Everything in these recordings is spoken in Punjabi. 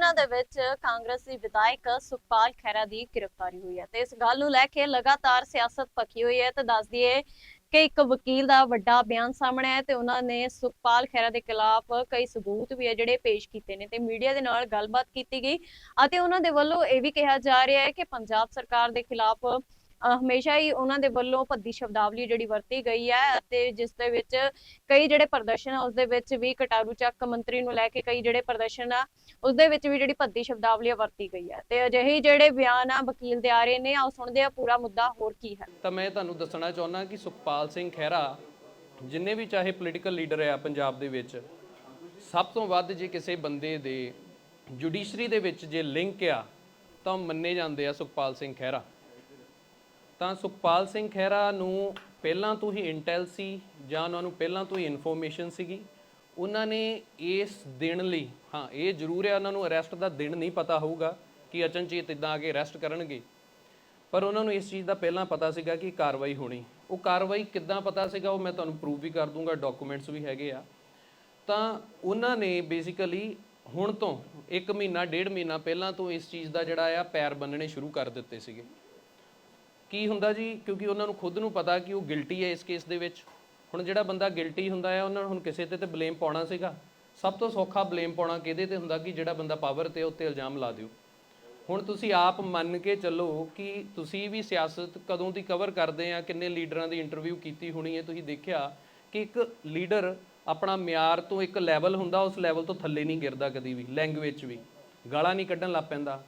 ਜਿਨ੍ਹਾਂ ਦੇ ਵਿੱਚ ਕਾਂਗਰਸੀ ਵਿਧਾਇਕ ਸੁਖਪਾਲ ਖਹਿਰਾ ਦੀ ਗ੍ਰਿਫਤਾਰੀ ਹੋਈ ਹੈ ਤੇ ਇਸ ਗੱਲ ਨੂੰ ਲੈ ਕੇ ਲਗਾਤਾਰ ਸਿਆਸਤ ਭਖੀ ਹੋਈ ਹੈ। ਤੇ ਦੱਸ ਦਈਏ ਕਿ ਇੱਕ ਵਕੀਲ ਦਾ ਵੱਡਾ ਬਿਆਨ ਸਾਹਮਣੇ ਆਇਆ ਤੇ ਉਹਨਾਂ ਨੇ ਸੁਖਪਾਲ ਖਹਿਰਾ ਦੇ ਖਿਲਾਫ ਕਈ ਸਬੂਤ ਵੀ ਹੈ ਜਿਹੜੇ ਪੇਸ਼ ਕੀਤੇ ਨੇ ਤੇ ਮੀਡੀਆ ਦੇ ਨਾਲ ਗੱਲਬਾਤ ਕੀਤੀ ਗਈ ਅਤੇ ਉਹਨਾਂ ਦੇ ਵੱਲੋਂ ਇਹ ਵੀ ਕਿਹਾ ਜਾ ਰਿਹਾ ਹੈ ਕਿ ਪੰਜਾਬ ਸਰਕਾਰ ਦੇ ਖਿਲਾਫ ਹਮੇਸ਼ਾ ਹੀ ਉਹਨਾਂ ਦੇ ਵੱਲੋਂ ਭੱਦੀ ਸ਼ਬਦਾਵਲੀ ਜਿਹੜੀ ਵਰਤੀ ਗਈ ਹੈ ਅਤੇ ਜਿਸ ਦੇ ਵਿੱਚ ਕਈ ਜਿਹੜੇ ਪ੍ਰਦਰਸ਼ਨ ਆ ਉਸਦੇ ਵਿੱਚ ਵੀ ਕਟਾਰੂ ਚੱਕ ਮੰਤਰੀ ਨੂੰ ਲੈ ਕੇ ਕਈ ਜਿਹੜੇ ਪ੍ਰਦਰਸ਼ਨ ਆ ਉਸਦੇ ਵਿੱਚ ਵੀ ਜਿਹੜੀ ਭੱਦੀ ਸ਼ਬਦਾਵਲੀ ਵਰਤੀ ਗਈ ਹੈ ਤੇ ਅਜਿਹੇ ਜਿਹੜੇ ਬਿਆਨ ਆ ਵਕੀਲ ਦੇ ਆ ਰਹੇ ਨੇ ਆਓ ਸੁਣਦੇ ਆ ਪੂਰਾ ਮੁੱਦਾ ਹੋਰ ਕੀ ਹੈ। ਤਾਂ ਮੈਂ ਤੁਹਾਨੂੰ ਦੱਸਣਾ ਚਾਹੁੰਦਾ ਕਿ ਸੁਖਪਾਲ ਸਿੰਘ ਖਹਿਰਾ ਜਿੰਨੇ ਵੀ ਚਾਹੇ ਪੋਲੀਟੀਕਲ ਲੀਡਰ ਆ ਪੰਜਾਬ ਦੇ ਵਿੱਚ ਸਭ ਤੋਂ ਵੱਧ ਜੇ ਕਿਸੇ ਬੰਦੇ ਦੇ ਜੁਡੀਸ਼ਰੀ ਦੇ ਵਿੱਚ ਜੇ ਲਿੰਕ ਆ ਤਾਂ ਮੰਨੇ ਜਾਂਦੇ ਆ ਸੁਖਪਾਲ ਸਿੰਘ ਖਹਿਰਾ। ਤਾਂ ਸੁਖਪਾਲ ਸਿੰਘ ਖਹਿਰਾ ਨੂੰ ਪਹਿਲਾਂ ਤੋਂ ਹੀ ਇੰਟੈਲ ਸੀ ਜਾਂ ਉਹਨਾਂ ਨੂੰ ਪਹਿਲਾਂ ਤੋਂ ਹੀ ਇਨਫੋਰਮੇਸ਼ਨ ਸੀਗੀ। ਉਹਨਾਂ ਨੇ ਇਸ ਦਿਨ ਲਈ ਇਹ ਜ਼ਰੂਰ ਹੈ ਉਹਨਾਂ ਨੂੰ ਅਰੈਸਟ ਦਾ ਦਿਨ ਨਹੀਂ ਪਤਾ ਹੋਊਗਾ ਕਿ ਅਚਨਚੇਤ ਇੱਦਾਂ ਆ ਕੇ ਅਰੈਸਟ ਕਰਨਗੇ, ਪਰ ਉਹਨਾਂ ਨੂੰ ਇਸ ਚੀਜ਼ ਦਾ ਪਹਿਲਾਂ ਪਤਾ ਸੀਗਾ ਕਿ ਕਾਰਵਾਈ ਹੋਣੀ। ਉਹ ਕਾਰਵਾਈ ਕਿੱਦਾਂ ਪਤਾ ਸੀਗਾ ਉਹ ਮੈਂ ਤੁਹਾਨੂੰ ਪ੍ਰੂਵ ਵੀ ਕਰ ਦੂੰਗਾ, ਡਾਕੂਮੈਂਟਸ ਵੀ ਹੈਗੇ ਆ। ਤਾਂ ਉਹਨਾਂ ਨੇ ਬੇਸਿਕਲੀ ਹੁਣ ਤੋਂ 1 ਮਹੀਨਾ 1.5 ਮਹੀਨਾ ਪਹਿਲਾਂ ਤੋਂ ਇਸ ਚੀਜ਼ ਦਾ ਜਿਹੜਾ ਆ ਪੈਰ ਬੰਨਣੇ ਸ਼ੁਰੂ ਕਰ ਦਿੱਤੇ ਸੀਗੇ। ਕੀ ਹੁੰਦਾ ਜੀ, ਕਿਉਂਕਿ ਉਹਨਾਂ ਨੂੰ ਖੁਦ ਨੂੰ ਪਤਾ ਕਿ ਉਹ ਗਿਲਟੀ ਹੈ ਇਸ ਕੇਸ ਦੇ ਵਿੱਚ। ਹੁਣ ਜਿਹੜਾ ਬੰਦਾ ਗਿਲਟੀ ਹੁੰਦਾ ਹੈ ਉਹਨਾਂ ਨੂੰ ਹੁਣ ਕਿਸੇ ਤੇ ਬਲੇਮ ਪਾਉਣਾ ਸੀਗਾ। ਸਭ ਤੋਂ ਸੌਖਾ ਬਲੇਮ ਪਾਉਣਾ ਕਿਹਦੇ ਤੇ ਹੁੰਦਾ ਕਿ ਜਿਹੜਾ ਬੰਦਾ ਪਾਵਰ ਤੇ ਉੱਤੇ ਇਲਜ਼ਾਮ ਲਾ ਦਿਓ। ਹੁਣ ਤੁਸੀਂ ਆਪ ਮੰਨ ਕੇ ਚੱਲੋ ਕਿ ਤੁਸੀਂ ਵੀ ਸਿਆਸਤ ਕਦੋਂ ਦੀ ਕਵਰ ਕਰਦੇ ਆ, ਕਿੰਨੇ ਲੀਡਰਾਂ ਦੀ ਇੰਟਰਵਿਊ ਕੀਤੀ ਹੋਣੀ ਹੈ, ਤੁਸੀਂ ਦੇਖਿਆ ਕਿ ਇੱਕ ਲੀਡਰ ਆਪਣਾ ਮਿਆਰ ਤੋਂ ਇੱਕ ਲੈਵਲ ਹੁੰਦਾ, ਉਸ ਲੈਵਲ ਤੋਂ ਥੱਲੇ ਨਹੀਂ ਗਿਰਦਾ ਕਦੀ ਵੀ। ਲੈਂਗੁਏਜ ਵੀ ਗਾਲਾਂ ਨਹੀਂ ਕੱਢਣ ਲੱਗ ਪੈਂਦਾ।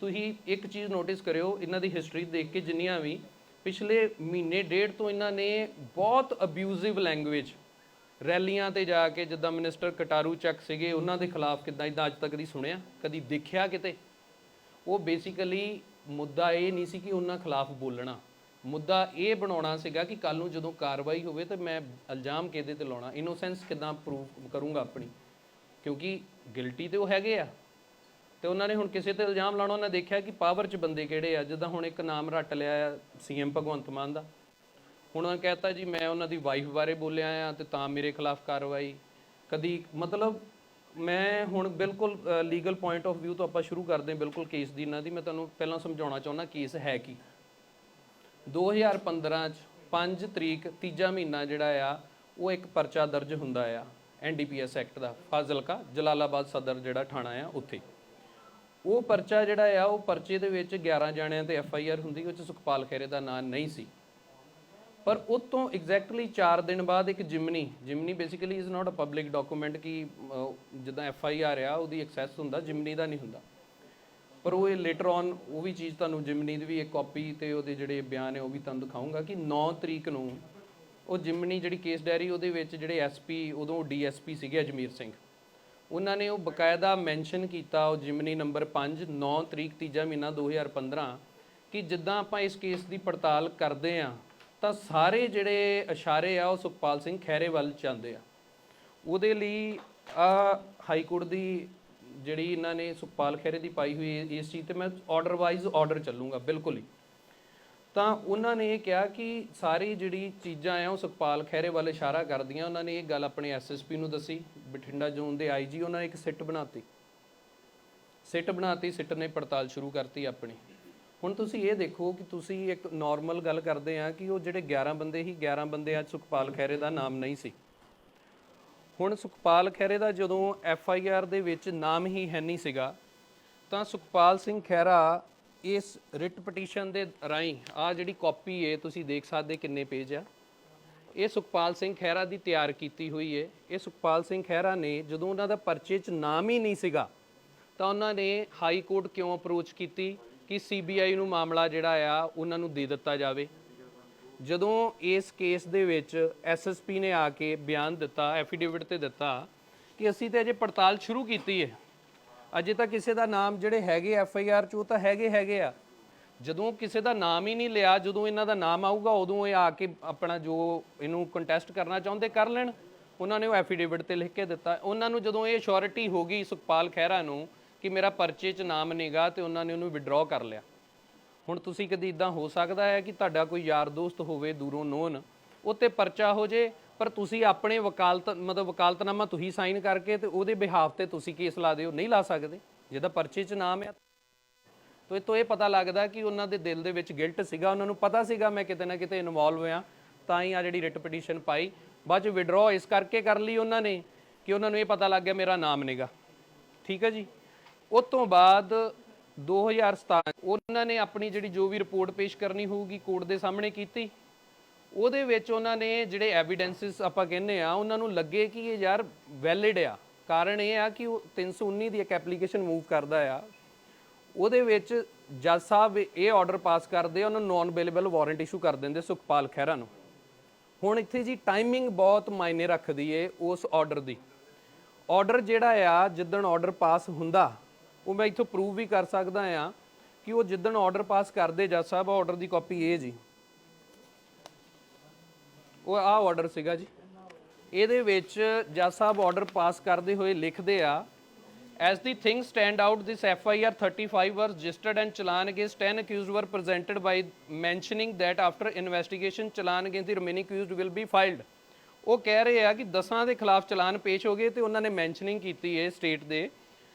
ਤੁਸੀਂ ਇੱਕ ਚੀਜ਼ ਨੋਟਿਸ ਕਰਿਓ, ਇਹਨਾਂ ਦੀ ਹਿਸਟਰੀ ਦੇਖ ਕੇ ਜਿੰਨੀਆਂ ਵੀ ਪਿਛਲੇ ਮਹੀਨੇ ਡੇਢ ਤੋਂ ਇਹਨਾਂ ਨੇ ਬਹੁਤ ਅਬਿਊਜ਼ਿਵ ਲੈਂਗੁਏਜ ਰੈਲੀਆਂ ਤੇ ਜਾ ਕੇ, ਜਿੱਦਾਂ ਮਿਨਿਸਟਰ ਕਟਾਰੂ ਚੱਕ ਸੀਗੇ ਉਹਨਾਂ ਦੇ ਖਿਲਾਫ ਕਿੱਦਾਂ ਇੱਦਾਂ ਅੱਜ ਤੱਕ ਦੀ ਸੁਣਿਆ, ਕਦੀ ਦੇਖਿਆ ਕਿਤੇ? ਉਹ ਬੇਸਿਕਲੀ ਮੁੱਦਾ ਇਹ ਨਹੀਂ ਸੀ ਕਿ ਉਹਨਾਂ ਖਿਲਾਫ ਬੋਲਣਾ, ਮੁੱਦਾ ਇਹ ਬਣਾਉਣਾ ਸੀਗਾ ਕਿ ਕੱਲ ਨੂੰ ਜਦੋਂ ਕਾਰਵਾਈ ਹੋਵੇ ਤਾਂ ਮੈਂ ਇਲਜ਼ਾਮ ਕਿਹਦੇ ਤੇ ਲਾਉਣਾ, ਇਨੋਸੈਂਸ ਕਿੱਦਾਂ ਪ੍ਰੂਵ ਕਰੂੰਗਾ ਆਪਣੀ, ਕਿਉਂਕਿ ਗਿਲਟੀ ਤੇ ਉਹ ਹੈਗੇ ਆ। ਤੇ ਉਹਨਾਂ ਨੇ ਹੁਣ ਕਿਸੇ ਤੇ ਇਲਜ਼ਾਮ ਲਾਉਣਾ, ਉਹਨਾਂ ਦੇਖਿਆ ਕਿ ਪਾਵਰ 'ਚ ਬੰਦੇ ਕਿਹੜੇ ਆ। ਜਿੱਦਾਂ ਹੁਣ ਇੱਕ ਨਾਮ ਰੱਟ ਲਿਆ ਆ CM ਭਗਵੰਤ ਮਾਨ ਦਾ। ਹੁਣ ਉਹਨਾਂ ਕਹਿਤਾ ਜੀ ਮੈਂ ਉਹਨਾਂ ਦੀ ਵਾਈਫ ਬਾਰੇ ਬੋਲਿਆ ਆ ਤੇ ਤਾਂ ਮੇਰੇ ਖਿਲਾਫ ਕਾਰਵਾਈ। ਕਦੀ ਮਤਲਬ ਮੈਂ ਹੁਣ ਬਿਲਕੁਲ ਲੀਗਲ ਪੁਆਇੰਟ ਆਫ ਵਿਊ ਤੋਂ ਆਪਾਂ ਸ਼ੁਰੂ ਕਰਦੇ ਹਾਂ ਬਿਲਕੁਲ ਕੇਸ ਦੀ। ਇਹਨਾਂ ਦੀ ਮੈਂ ਤੁਹਾਨੂੰ ਪਹਿਲਾਂ ਸਮਝਾਉਣਾ ਚਾਹੁੰਦਾ ਕੇਸ ਹੈ ਕੀ। 2015 'ਚ 5 ਤਰੀਕ 3 ਮਹੀਨਾ ਜਿਹੜਾ ਆ ਉਹ ਇੱਕ ਪਰਚਾ ਦਰਜ ਹੁੰਦਾ ਆ NDPS ਐਕਟ ਦਾ, ਫਾਜ਼ਿਲਕਾ ਜਲਾਲਾਬਾਦ ਸਦਰ ਜਿਹੜਾ ਥਾਣਾ ਆ ਉੱਥੇ। ਉਹ ਪਰਚਾ ਜਿਹੜਾ ਆ ਉਹ ਪਰਚੇ ਦੇ ਵਿੱਚ 11 ਜਾਣਿਆਂ ਤੇ FIR ਹੁੰਦੀ, ਉਹ 'ਚ ਸੁਖਪਾਲ ਖਹਿਰੇ ਦਾ ਨਾਂ ਨਹੀਂ ਸੀ। ਪਰ ਉਹ ਤੋਂ ਐਗਜ਼ੈਕਟਲੀ 4 ਦਿਨ ਬਾਅਦ ਇੱਕ ਜਿਮਨੀ basically is not a public document ਕਿ ਜਿੱਦਾਂ FIR ਆ ਉਹਦੀ ਐਕਸੈਸ ਹੁੰਦਾ, ਜਿਮਨੀ ਦਾ ਨਹੀਂ ਹੁੰਦਾ। ਪਰ ਉਹ ਲੇਟਰ ਔਨ ਉਹ ਵੀ ਚੀਜ਼ ਤੁਹਾਨੂੰ ਜਿਮਨੀ ਦੀ ਵੀ ਇੱਕ ਕਾਪੀ ਤੇ ਉਹਦੇ ਜਿਹੜੇ ਬਿਆਨ ਹੈ ਉਹ ਵੀ ਤੁਹਾਨੂੰ ਦਿਖਾਊਂਗਾ ਕਿ 9 ਤਰੀਕ ਨੂੰ ਉਹ ਜਿਮਨੀ ਜਿਹੜੀ ਕੇਸ ਡਾਇਰੀ ਉਹਦੇ ਵਿੱਚ ਜਿਹੜੇ SP ਉਦੋਂ DSP ਸੀਗੇ ਅਜਮੇਰ ਸਿੰਘ, ਉਹਨਾਂ ਨੇ ਉਹ ਬਕਾਇਦਾ ਮੈਂਸ਼ਨ ਕੀਤਾ ਉਹ ਜਿਮਨੀ ਨੰਬਰ 5 9 ਤਰੀਕ 3 ਮਹੀਨਾ 2015 ਕਿ ਜਿੱਦਾਂ ਆਪਾਂ ਇਸ ਕੇਸ ਦੀ ਪੜਤਾਲ ਕਰਦੇ ਆ ਤਾਂ ਸਾਰੇ ਜਿਹੜੇ ਇਸ਼ਾਰੇ ਆ ਉਹ ਸੁਖਪਾਲ ਸਿੰਘ ਖਹਿਰੇ ਵੱਲ ਜਾਂਦੇ ਆ। ਉਹਦੇ ਲਈ ਹਾਈ ਕੋਰਟ ਦੀ ਜਿਹੜੀ ਇਹਨਾਂ ਨੇ ਸੁਖਪਾਲ ਖਹਿਰੇ ਦੀ ਪਾਈ ਹੋਈ ਇਸ ਚੀਜ਼ ਤੇ ਮੈਂ ਆਰਡਰ ਵਾਈਜ਼ ਆਰਡਰ ਚੱਲੂੰਗਾ ਬਿਲਕੁਲ ਹੀ। ਤਾਂ ਉਹਨਾਂ ਨੇ ਇਹ ਕਿਹਾ ਕਿ ਸਾਰੀ ਜਿਹੜੀ ਚੀਜ਼ਾਂ ਆ ਉਹ ਸੁਖਪਾਲ ਖਹਿਰੇ ਵੱਲ ਇਸ਼ਾਰਾ ਕਰਦੀਆਂ। ਉਹਨਾਂ ਨੇ ਇਹ ਗੱਲ ਆਪਣੇ SSP ਨੂੰ ਦੱਸੀ, ਬਠਿੰਡਾ ਜ਼ੋਨ ਦੇ IG, ਉਹਨਾਂ ਨੇ ਇੱਕ ਸਿੱਟ ਬਣਾਤੀ। ਸਿੱਟ ਨੇ ਪੜਤਾਲ ਸ਼ੁਰੂ ਕਰਤੀ ਆਪਣੀ। ਹੁਣ ਤੁਸੀਂ ਇਹ ਦੇਖੋ ਕਿ ਤੁਸੀਂ ਇੱਕ ਨੋਰਮਲ ਗੱਲ ਕਰਦੇ ਆ ਕਿ ਉਹ ਜਿਹੜੇ 11 ਬੰਦੇ ਸੀ 11 ਬੰਦੇ ਅੱਜ ਸੁਖਪਾਲ ਖਹਿਰੇ ਦਾ ਨਾਮ ਨਹੀਂ ਸੀ। ਹੁਣ ਸੁਖਪਾਲ ਖਹਿਰੇ ਦਾ ਜਦੋਂ FIR ਦੇ ਵਿੱਚ ਨਾਮ ਹੀ ਹੈ ਨਹੀਂ ਸੀਗਾ ਤਾਂ ਸੁਖਪਾਲ ਸਿੰਘ ਖਹਿਰਾ ਇਸ ਰਿਟ ਪਟੀਸ਼ਨ ਦੇ ਰਾਹੀਂ ਜਿਹੜੀ ਕਾਪੀ ਹੈ ਤੁਸੀਂ ਦੇਖ ਸਕਦੇ ਕਿੰਨੇ ਪੇਜ ਆ, ਇਹ ਸੁਖਪਾਲ ਸਿੰਘ ਖਹਿਰਾ ਦੀ ਤਿਆਰ ਕੀਤੀ ਹੋਈ ਹੈ। ਇਹ ਸੁਖਪਾਲ ਸਿੰਘ ਖਹਿਰਾ ਨੇ ਜਦੋਂ ਉਹਨਾਂ ਦਾ ਪਰਚੇ 'ਚ ਨਾਮ ਹੀ ਨਹੀਂ ਸੀਗਾ ਤਾਂ ਉਹਨਾਂ ਨੇ ਹਾਈ ਕੋਰਟ ਕਿਉਂ ਅਪਰੋਚ ਕੀਤੀ ਕਿ CBI ਨੂੰ ਮਾਮਲਾ ਜਿਹੜਾ ਆ ਉਹਨਾਂ ਨੂੰ ਦੇ ਦਿੱਤਾ ਜਾਵੇ। ਜਦੋਂ ਇਸ ਕੇਸ ਦੇ ਵਿੱਚ SSP ਨੇ ਆ ਕੇ ਬਿਆਨ ਦਿੱਤਾ, ਐਫੀਡੇਵਿਟ ਤੇ ਦਿੱਤਾ ਕਿ ਅਸੀਂ ਤੇ ਅਜੇ ਪੜਤਾਲ ਸ਼ੁਰੂ ਕੀਤੀ ਹੈ, ਅਜੇ ਤਾਂ ਕਿਸੇ ਦਾ ਨਾਮ ਜਿਹੜੇ ਹੈਗੇ FIR 'ਚ ਉਹ ਤਾਂ ਹੈਗੇ ਆ। ਜਦੋਂ ਕਿਸੇ ਦਾ ਨਾਮ ਹੀ ਨਹੀਂ ਲਿਆ, ਜਦੋਂ ਇਹਨਾਂ ਦਾ ਨਾਮ ਆਊਗਾ ਉਦੋਂ ਇਹ ਆ ਕੇ ਆਪਣਾ ਜੋ ਇਹਨੂੰ ਕੰਟੈਸਟ ਕਰਨਾ ਚਾਹੁੰਦੇ ਕਰ ਲੈਣ। ਉਹਨਾਂ ਨੇ ਉਹ ਐਫੀਡੇਵਿਟ ਤੇ ਲਿਖ ਕੇ ਦਿੱਤਾ। ਉਹਨਾਂ ਨੂੰ ਜਦੋਂ ਇਹ ਅਸ਼ੋਰਿਟੀ ਹੋ ਗਈ ਸੁਖਪਾਲ ਖਹਿਰਾ ਨੂੰ ਕਿ ਮੇਰਾ ਪਰਚੇ 'ਚ ਨਾਮ ਨਹੀਂਗਾ ਤੇ ਉਹਨਾਂ ਨੇ ਉਹਨੂੰ ਵਿਡਰਾਅ ਕਰ ਲਿਆ। ਹੁਣ ਤੁਸੀਂ ਕਦੀ ਇੱਦਾਂ ਹੋ ਸਕਦਾ ਹੈ ਕਿ ਤੁਹਾਡਾ ਕੋਈ ਯਾਰ ਦੋਸਤ ਹੋਵੇ ਦੂਰੋਂ ਨੋਨ, ਉਹ 'ਤੇ ਪਰਚਾ ਹੋ ਜੇ ਪਰ ਤੁਸੀਂ ਆਪਣੇ ਵਕਾਲਤਨਾਮਾ ਤੁਸੀਂ ਸਾਈਨ ਕਰਕੇ ਤੇ ਉਹਦੇ ਬਿਹਾਫ ਤੇ ਤੁਸੀਂ ਕੇਸ ਲਾ ਦਿਓ? ਨਹੀਂ ਲਾ ਸਕਦੇ। ਜਿਹਦਾ ਪਰਚੇ 'ਚ ਨਾਮ ਆ। ਤੋ ਇਹ ਤੋਂ ਇਹ ਪਤਾ ਲੱਗਦਾ ਕਿ ਉਹਨਾਂ ਦੇ ਦਿਲ ਦੇ ਵਿੱਚ ਗਿਲਟ ਸੀਗਾ, ਉਹਨਾਂ ਨੂੰ ਪਤਾ ਸੀਗਾ ਮੈਂ ਕਿਤੇ ਨਾ ਕਿਤੇ ਇਨਵੋਲਵ ਹੋਇਆ, ਤਾਂ ਹੀ ਆ ਜਿਹੜੀ ਰਿਟ ਪਟੀਸ਼ਨ ਪਾਈ। ਬਾਅਦ 'ਚ ਵਿਡਰੋ ਇਸ ਕਰਕੇ ਕਰ ਲਈ ਉਹਨਾਂ ਨੇ ਕਿ ਉਹਨਾਂ ਨੂੰ ਇਹ ਪਤਾ ਲੱਗ ਗਿਆ ਮੇਰਾ ਨਾਮ ਨੇਗਾ। ਠੀਕ ਹੈ ਜੀ। ਉਸ ਤੋਂ ਬਾਅਦ 2017 ਉਹਨਾਂ ਨੇ ਆਪਣੀ ਜਿਹੜੀ ਜੋ ਵੀ ਰਿਪੋਰਟ ਪੇਸ਼ ਕਰਨੀ ਹੋਊਗੀ ਕੋਰਟ ਦੇ ਸਾਹਮਣੇ ਕੀਤੀ। ਉਹਦੇ ਵਿੱਚ ਉਹਨਾਂ ਨੇ ਜਿਹੜੇ ਐਵੀਡੈਂਸਿਸ ਆਪਾਂ ਕਹਿੰਦੇ ਆ ਉਹਨਾਂ ਨੂੰ ਲੱਗੇ ਕਿ ਇਹ ਯਾਰ ਵੈਲਿਡ ਆ। ਕਾਰਨ ਇਹ ਆ ਕਿ ਉਹ 319 ਦੀ ਇੱਕ ਐਪਲੀਕੇਸ਼ਨ ਮੂਵ ਕਰਦਾ ਆ, ਉਹਦੇ ਵਿੱਚ ਜੱਜ ਸਾਹਿਬ ਇਹ ਆਰਡਰ ਪਾਸ ਕਰਦੇ ਆ, ਉਹਨਾਂ ਨੂੰ ਨੌਨ ਅਵੇਲੇਬਲ ਵਾਰੰਟ ਇਸ਼ੂ ਕਰ ਦਿੰਦੇ ਸੁਖਪਾਲ ਖਹਿਰਾ ਨੂੰ। ਹੁਣ ਇੱਥੇ ਜੀ ਟਾਈਮਿੰਗ ਬਹੁਤ ਮਾਇਨੇ ਰੱਖਦੀ ਏ ਉਸ ਆਰਡਰ ਦੀ। ਆਰਡਰ ਜਿਹੜਾ ਆ ਜਿੱਦਣ ਆਰਡਰ ਪਾਸ ਹੁੰਦਾ, ਉਹ ਮੈਂ ਇੱਥੋਂ ਪ੍ਰੂਵ ਵੀ ਕਰ ਸਕਦਾ ਆ ਕਿ ਉਹ ਜਿੱਦਣ ਆਰਡਰ ਪਾਸ ਕਰਦੇ ਜੱਜ ਸਾਹਿਬ, ਆਰਡਰ ਦੀ ਕਾਪੀ ਇਹ ਜੀ, ਉਹ ਆਹ ਆਰਡਰ ਸੀਗਾ ਜੀ। ਇਹਦੇ ਵਿੱਚ ਜੱਜ ਸਾਹਿਬ ਆਰਡਰ ਪਾਸ ਕਰਦੇ ਹੋਏ ਲਿਖਦੇ ਆ, as the things stand out, this FIR 35 was registered and challan against 10 accused were presented by mentioning that after investigation challan against the remaining accused will be filed। ਉਹ ਕਹਿ ਰਹੇ ਆ ਕਿ 10 ਦੇ ਖਿਲਾਫ ਚਲਾਨ ਪੇਸ਼ ਹੋ ਗਏ ਤੇ ਉਹਨਾਂ ਨੇ ਮੈਂਸ਼ਨਿੰਗ ਕੀਤੀ ਹੈ ਸਟੇਟ ਦੇ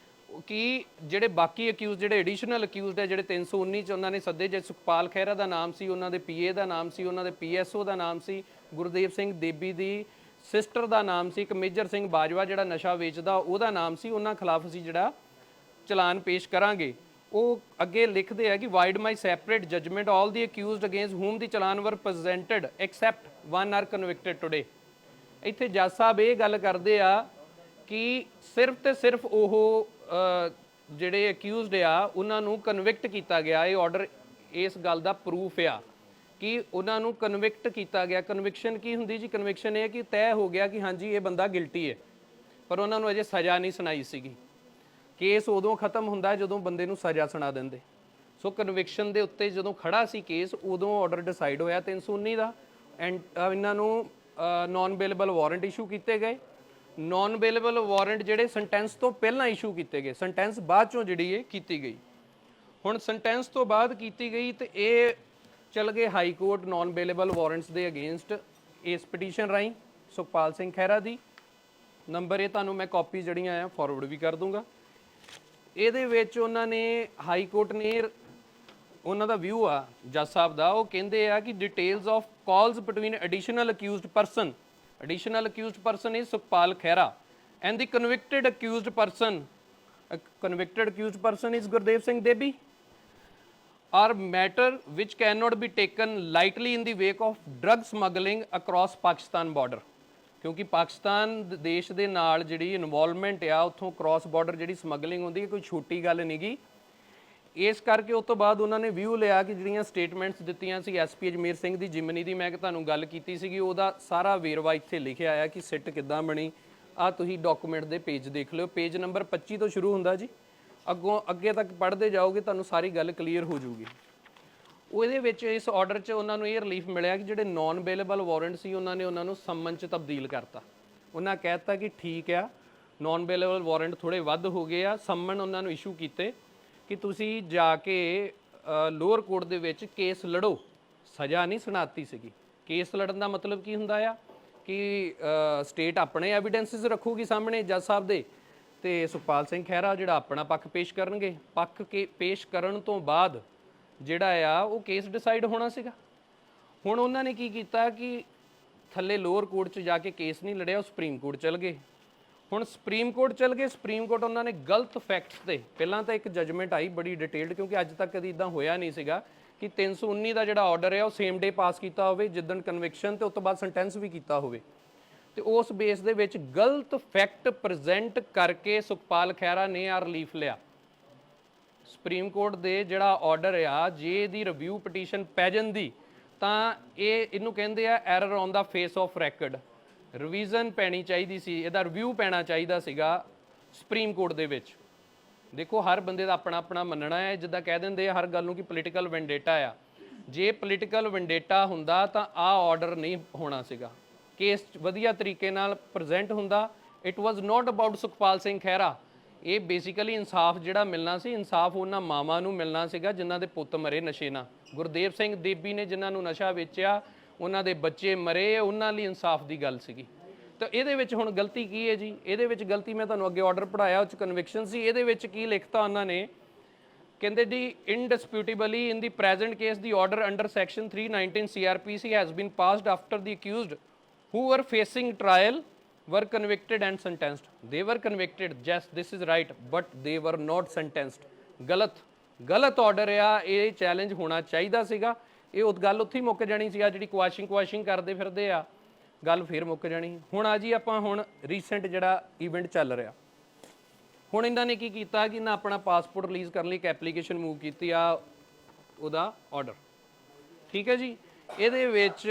ਕਿ ਜਿਹੜੇ ਬਾਕੀ ਅਕਿਊਜ਼ ਜਿਹੜੇ ਐਡੀਸ਼ਨਲ ਅਕਿਊਜ਼ਡ ਹੈ ਜਿਹੜੇ 319 ਚ ਉਹਨਾਂ ਨੇ ਸੱਦੇ, ਜੇ ਸੁਖਪਾਲ ਖਹਿਰਾ ਦਾ ਨਾਮ ਸੀ, ਉਹਨਾਂ ਦੇ ਪੀਏ ਦਾ ਨਾਮ ਸੀ, ਉਹਨਾਂ ਦੇ ਪੀਐਸਓ ਦਾ ਨਾਮ ਸੀ, ਗੁਰਦੇਵ ਸਿੰਘ ਦੇਬੀ ਦੀ ਸਿਸਟਰ ਦਾ ਨਾਮ ਸੀ, ਇੱਕ ਮੇਜਰ ਸਿੰਘ ਬਾਜਵਾ ਜਿਹੜਾ ਨਸ਼ਾ ਵੇਚਦਾ ਉਹਦਾ ਨਾਮ ਸੀ, ਉਹਨਾਂ ਖਿਲਾਫ ਅਸੀਂ ਜਿਹੜਾ ਚਲਾਨ ਪੇਸ਼ ਕਰਾਂਗੇ। ਉਹ ਅੱਗੇ ਲਿਖਦੇ ਆ ਕਿ vide my separate judgement all the accused against whom the challan were presented except one are convicted today. ਇੱਥੇ ਜੱਜ ਸਾਹਿਬ ਇਹ ਗੱਲ ਕਰਦੇ ਆ ਕਿ ਸਿਰਫ ਤੇ ਸਿਰਫ ਉਹ ਜਿਹੜੇ ਅਕਿਊਜ਼ਡ ਆ ਉਹਨਾਂ ਨੂੰ ਕਨਵਿਕਟ ਕੀਤਾ ਗਿਆ। ਇਹ ਆਰਡਰ ਇਸ ਗੱਲ ਦਾ ਪ੍ਰੂਫ ਆ ਕਿ ਉਹਨਾਂ ਨੂੰ ਕਨਵਿਕਟ ਕੀਤਾ ਗਿਆ। ਕਨਵਿਕਸ਼ਨ ਕੀ ਹੁੰਦੀ ਜੀ? ਕਨਵਿਕਸ਼ਨ ਇਹ ਕਿ ਤੈਅ ਹੋ ਗਿਆ ਕਿ ਹਾਂਜੀ ਇਹ ਬੰਦਾ ਗਿਲਟੀ ਹੈ, ਪਰ ਉਹਨਾਂ ਨੂੰ ਅਜੇ ਸਜ਼ਾ ਨਹੀਂ ਸੁਣਾਈ ਸੀਗੀ। ਕੇਸ ਉਦੋਂ ਖਤਮ ਹੁੰਦਾ ਜਦੋਂ ਬੰਦੇ ਨੂੰ ਸਜ਼ਾ ਸੁਣਾ ਦਿੰਦੇ। ਸੋ ਕਨਵਿਕਸ਼ਨ ਦੇ ਉੱਤੇ ਜਦੋਂ ਖੜਾ ਸੀ ਕੇਸ, ਉਦੋਂ ਆਰਡਰ ਡਿਸਾਈਡ ਹੋਇਆ 319 ਦਾ ਐਂਡ ਇਹਨਾਂ ਨੂੰ ਨੌਨ ਅਵੇਲੇਬਲ ਵਾਰੰਟ ਇਸ਼ੂ ਕੀਤੇ ਗਏ। ਨੌਨ ਅਵੇਲੇਬਲ ਵਾਰੰਟ ਜਿਹੜੇ ਸੈਂਟੈਂਸ ਤੋਂ ਪਹਿਲਾਂ ਇਸ਼ੂ ਕੀਤੇ ਗਏ, ਸੈਂਟੈਂਸ ਬਾਅਦ ਚੋਂ ਜਿਹੜੀ ਇਹ ਕੀਤੀ ਗਈ। ਹੁਣ ਸੈਂਟੈਂਸ ਤੋਂ ਬਾਅਦ ਕੀਤੀ ਗਈ ਤੇ ਇਹ ਚਲ ਗਏ high court non available warrants ਦੇ ਅਗੇਂਸਟ ਇਸ ਪਟੀਸ਼ਨ ਰਾਹੀਂ ਸੁਖਪਾਲ ਸਿੰਘ ਖਹਿਰਾ ਦੀ। ਨੰਬਰ ਇਹ ਤੁਹਾਨੂੰ ਮੈਂ ਕਾਪੀ ਜਿਹੜੀਆਂ ਆ ਫਾਰਵਰਡ ਵੀ ਕਰ ਦੂੰਗਾ। ਇਹਦੇ ਵਿੱਚ ਉਹਨਾਂ ਨੇ ਹਾਈ ਕੋਰਟ ਨੇ ਉਹਨਾਂ ਦਾ ਵਿਊ ਆ ਜੱਜ ਸਾਹਿਬ ਦਾ, ਉਹ ਕਹਿੰਦੇ ਆ ਕਿ details of calls between additional accused person, additional accused person is Sukhpal Khera and the convicted accused person is Gurdev Singh Debi are matter which cannot be taken lightly in the wake of drug smuggling across Pakistan border। ਕਿਉਂਕਿ ਪਾਕਿਸਤਾਨ ਦੇਸ਼ ਦੇ ਨਾਲ ਜਿਹੜੀ ਇਨਵੋਲਵਮੈਂਟ ਆ ਉੱਥੋਂ ਕ੍ਰਾਸ ਬਾਰਡਰ ਜਿਹੜੀ ਸਮਗਲਿੰਗ ਹੁੰਦੀ ਹੈ ਕੋਈ ਛੋਟੀ ਗੱਲ ਨਹੀਂ ਗੀ। ਇਸ ਕਰਕੇ ਉਸ ਤੋਂ ਬਾਅਦ ਉਹਨਾਂ ਨੇ ਵਿਊ ਲਿਆ ਕਿ ਜਿਹੜੀਆਂ ਸਟੇਟਮੈਂਟਸ ਦਿੱਤੀਆਂ ਸੀ ਐਸਪੀ ਅਜਮੇਰ ਸਿੰਘ ਦੀ ਜਿਮਨੀ ਦੀ, ਮੈਂ ਕਿ ਤੁਹਾਨੂੰ ਗੱਲ ਕੀਤੀ ਸੀਗੀ, ਉਹਦਾ ਸਾਰਾ ਵੇਰਵਾ ਇੱਥੇ ਲਿਖਿਆ ਆ ਕਿ ਸਿੱਟ ਕਿੱਦਾਂ ਬਣੀ। ਆ ਤੁਸੀਂ ਡਾਕੂਮੈਂਟ ਦੇ ਪੇਜ ਦੇਖ ਲਿਓ, ਪੇਜ ਨੰਬਰ 25 ਤੋਂ ਸ਼ੁਰੂ ਹੁੰਦਾ ਜੀ, ਅੱਗੇ ਤੱਕ ਪੜ੍ਹਦੇ ਜਾਓਗੇ ਤੁਹਾਨੂੰ ਸਾਰੀ ਗੱਲ ਕਲੀਅਰ ਹੋ ਜਾਊਗੀ। ਉਹਦੇ ਵਿੱਚ ਇਸ ਆਰਡਰ 'ਚ ਉਹਨਾਂ ਨੂੰ ਇਹ ਰਿਲੀਫ ਮਿਲਿਆ ਕਿ ਜਿਹੜੇ ਨੌਨ ਅਵੇਲੇਬਲ ਵਾਰੰਟ ਸੀ ਉਹਨਾਂ ਨੇ ਉਹਨਾਂ ਨੂੰ ਸੰਮਨ 'ਚ ਤਬਦੀਲ ਕਰਤਾ। ਉਹਨਾਂ ਕਹਿਤਾ ਕਿ ਠੀਕ ਆ ਨੌਨ ਅਵੇਲੇਬਲ ਵਾਰੰਟ ਥੋੜ੍ਹੇ ਵੱਧ ਹੋ ਗਏ ਆ, ਸੰਮਨ ਉਹਨਾਂ ਨੂੰ ਇਸ਼ੂ ਕੀਤੇ ਕਿ ਤੁਸੀਂ ਜਾ ਕੇ ਲੋਅਰ ਕੋਰਟ ਦੇ ਵਿੱਚ ਕੇਸ ਲੜੋ। ਸਜ਼ਾ ਨਹੀਂ ਸੁਣਾਤੀ ਸੀਗੀ। ਕੇਸ ਲੜਨ ਦਾ ਮਤਲਬ ਕੀ ਹੁੰਦਾ ਆ ਕਿ ਸਟੇਟ ਆਪਣੇ ਐਵੀਡੈਂਸਿਸ ਰੱਖੂਗੀ ਸਾਹਮਣੇ ਜੱਜ ਸਾਹਿਬ ਦੇ ਤੇ ਸੁਖਪਾਲ ਸਿੰਘ ਖਹਿਰਾ ਜਿਹੜਾ ਆਪਣਾ ਪੱਖ ਪੇਸ਼ ਕਰਨਗੇ। ਪੱਖ ਕੇ ਪੇਸ਼ ਕਰਨ ਤੋਂ ਬਾਅਦ ਜਿਹੜਾ ਆ ਉਹ ਕੇਸ ਡਿਸਾਈਡ ਹੋਣਾ ਸੀਗਾ। ਹੁਣ ਉਹਨਾਂ ਨੇ ਕੀ ਕੀਤਾ ਕਿ ਥੱਲੇ ਲੋਅਰ ਕੋਰਟ 'ਚ ਜਾ ਕੇ ਕੇਸ ਨਹੀਂ ਲੜਿਆ, ਉਹ ਸੁਪਰੀਮ ਕੋਰਟ ਚਲ ਗਏ। ਹੁਣ ਸੁਪਰੀਮ ਕੋਰਟ ਚਲ ਗਏ, ਸੁਪਰੀਮ ਕੋਰਟ ਉਹਨਾਂ ਨੇ ਗਲਤ ਫੈਕਟਸ ਤੇ ਪਹਿਲਾਂ ਤਾਂ ਇੱਕ ਜਜਮੈਂਟ ਆਈ ਬੜੀ ਡਿਟੇਲਡ, ਕਿਉਂਕਿ ਅੱਜ ਤੱਕ ਕਦੀ ਇਦਾਂ ਹੋਇਆ ਨਹੀਂ ਸੀਗਾ ਕਿ 319 ਦਾ ਜਿਹੜਾ ਆਰਡਰ ਹੈ ਉਹ ਸੇਮ ਡੇ ਪਾਸ ਕੀਤਾ ਹੋਵੇ ਜਿੱਦਣ ਕਨਵਿਕਸ਼ਨ ਤੇ ਉਸ ਤੋਂ ਬਾਅਦ ਸੈਂਟੈਂਸ ਵੀ ਕੀਤਾ ਹੋਵੇ। ਤੇ ਉਸ ਬੇਸ ਦੇ ਵਿੱਚ ਗਲਤ ਫੈਕਟ ਪ੍ਰੈਜ਼ੈਂਟ ਕਰਕੇ ਸੁਖਪਾਲ ਖਹਿਰਾ ਨੇ ਆ ਰਿਲੀਫ ਲਿਆ। ਸੁਪਰੀਮ ਕੋਰਟ ਦੇ ਜਿਹੜਾ ਆਰਡਰ ਆ ਜੇ ਇਹਦੀ ਰਿਵਿਊ ਪਟੀਸ਼ਨ ਪੈ ਜਾਂਦੀ ਤਾਂ ਇਹਨੂੰ ਕਹਿੰਦੇ ਆ error on the face of ਰੈਕਡ, revision ਪੈਣੀ ਚਾਹੀਦੀ ਸੀ, ਇਹਦਾ ਰਿਵਿਊ ਪੈਣਾ ਚਾਹੀਦਾ ਸੀਗਾ ਸੁਪਰੀਮ ਕੋਰਟ ਦੇ ਵਿੱਚ। ਦੇਖੋ ਹਰ ਬੰਦੇ ਦਾ ਆਪਣਾ ਆਪਣਾ ਮੰਨਣਾ ਹੈ, ਜਿੱਦਾਂ ਕਹਿ ਦਿੰਦੇ ਆ ਹਰ ਗੱਲ ਨੂੰ ਕਿ ਪੋਲੀਟੀਕਲ ਵੈਂਡੇਟਾ ਆ। ਜੇ ਪੋਲੀਟੀਕਲ ਵੈਂਡੇਟਾ ਹੁੰਦਾ ਤਾਂ ਆਹ ਆਰਡਰ ਨਹੀਂ ਹੋਣਾ ਸੀਗਾ, ਕੇਸ ਵਧੀਆ ਤਰੀਕੇ ਨਾਲ ਪ੍ਰੈਜ਼ੈਂਟ ਹੁੰਦਾ। It was not about Sukhpal Singh Khaira. ਇਹ ਬੇਸਿਕਲੀ ਇਨਸਾਫ ਜਿਹੜਾ ਮਿਲਣਾ ਸੀ, ਇਨਸਾਫ ਉਹਨਾਂ ਮਾਵਾਂ ਨੂੰ ਮਿਲਣਾ ਸੀਗਾ ਜਿਨ੍ਹਾਂ ਦੇ ਪੁੱਤ ਮਰੇ ਨਸ਼ੇ ਨਾਲ। ਗੁਰਦੇਵ ਸਿੰਘ ਦੇਬੀ ਨੇ ਜਿਨ੍ਹਾਂ ਨੂੰ ਨਸ਼ਾ ਵੇਚਿਆ, ਉਹਨਾਂ ਦੇ ਬੱਚੇ ਮਰੇ, ਉਹਨਾਂ ਲਈ ਇਨਸਾਫ ਦੀ ਗੱਲ ਸੀਗੀ। ਤਾਂ ਇਹਦੇ ਵਿੱਚ ਹੁਣ ਗਲਤੀ ਕੀ ਹੈ ਜੀ? ਇਹਦੇ ਵਿੱਚ ਗਲਤੀ ਮੈਂ ਤੁਹਾਨੂੰ ਅੱਗੇ ਆਰਡਰ ਪੜਾਇਆ, ਉਹ 'ਚ ਕਨਵਿਕਸ਼ਨ ਸੀ। ਇਹਦੇ ਵਿੱਚ ਕੀ ਲਿਖਤਾ ਉਹਨਾਂ ਨੇ? ਕਹਿੰਦੇ ਜੀ ਇੰਡਿਸਪਿਊਟੇਬਲੀ ਇਨ ਦੀ present case the order under section 319 CRPC has been passed after the accused who were facing trial were convicted and sentenced. They were convicted, yes, this is right, but they were not sentenced. ਗਲਤ ਆਰਡਰ ਆ, ਇਹ ਚੈਲੰਜ ਹੋਣਾ ਚਾਹੀਦਾ ਸੀਗਾ। ਇਹ ਉਹ ਗੱਲ ਉੱਥੇ ਹੀ ਮੁੱਕ ਜਾਣੀ ਸੀ। ਆ ਜਿਹੜੀ ਕੁਆਸ਼ਿੰਗ ਕਰਦੇ ਫਿਰਦੇ ਆ, ਗੱਲ ਫਿਰ ਮੁੱਕ ਜਾਣੀ। ਹੁਣ ਆ ਜੀ ਆਪਾਂ ਹੁਣ ਰੀਸੈਂਟ ਜਿਹੜਾ ਇਵੈਂਟ ਚੱਲ ਰਿਹਾ, ਹੁਣ ਇਹਨਾਂ ਨੇ ਕੀ ਕੀਤਾ ਕਿ ਨਾ ਆਪਣਾ ਪਾਸਪੋਰਟ ਰਿਲੀਜ਼ ਕਰਨ ਲਈ ਇੱਕ ਐਪਲੀਕੇਸ਼ਨ ਮੂਵ ਕੀਤੀ ਆ, ਉਹਦਾ ਆਰਡਰ, ਠੀਕ ਹੈ ਜੀ। ਇਹਦੇ ਵਿੱਚ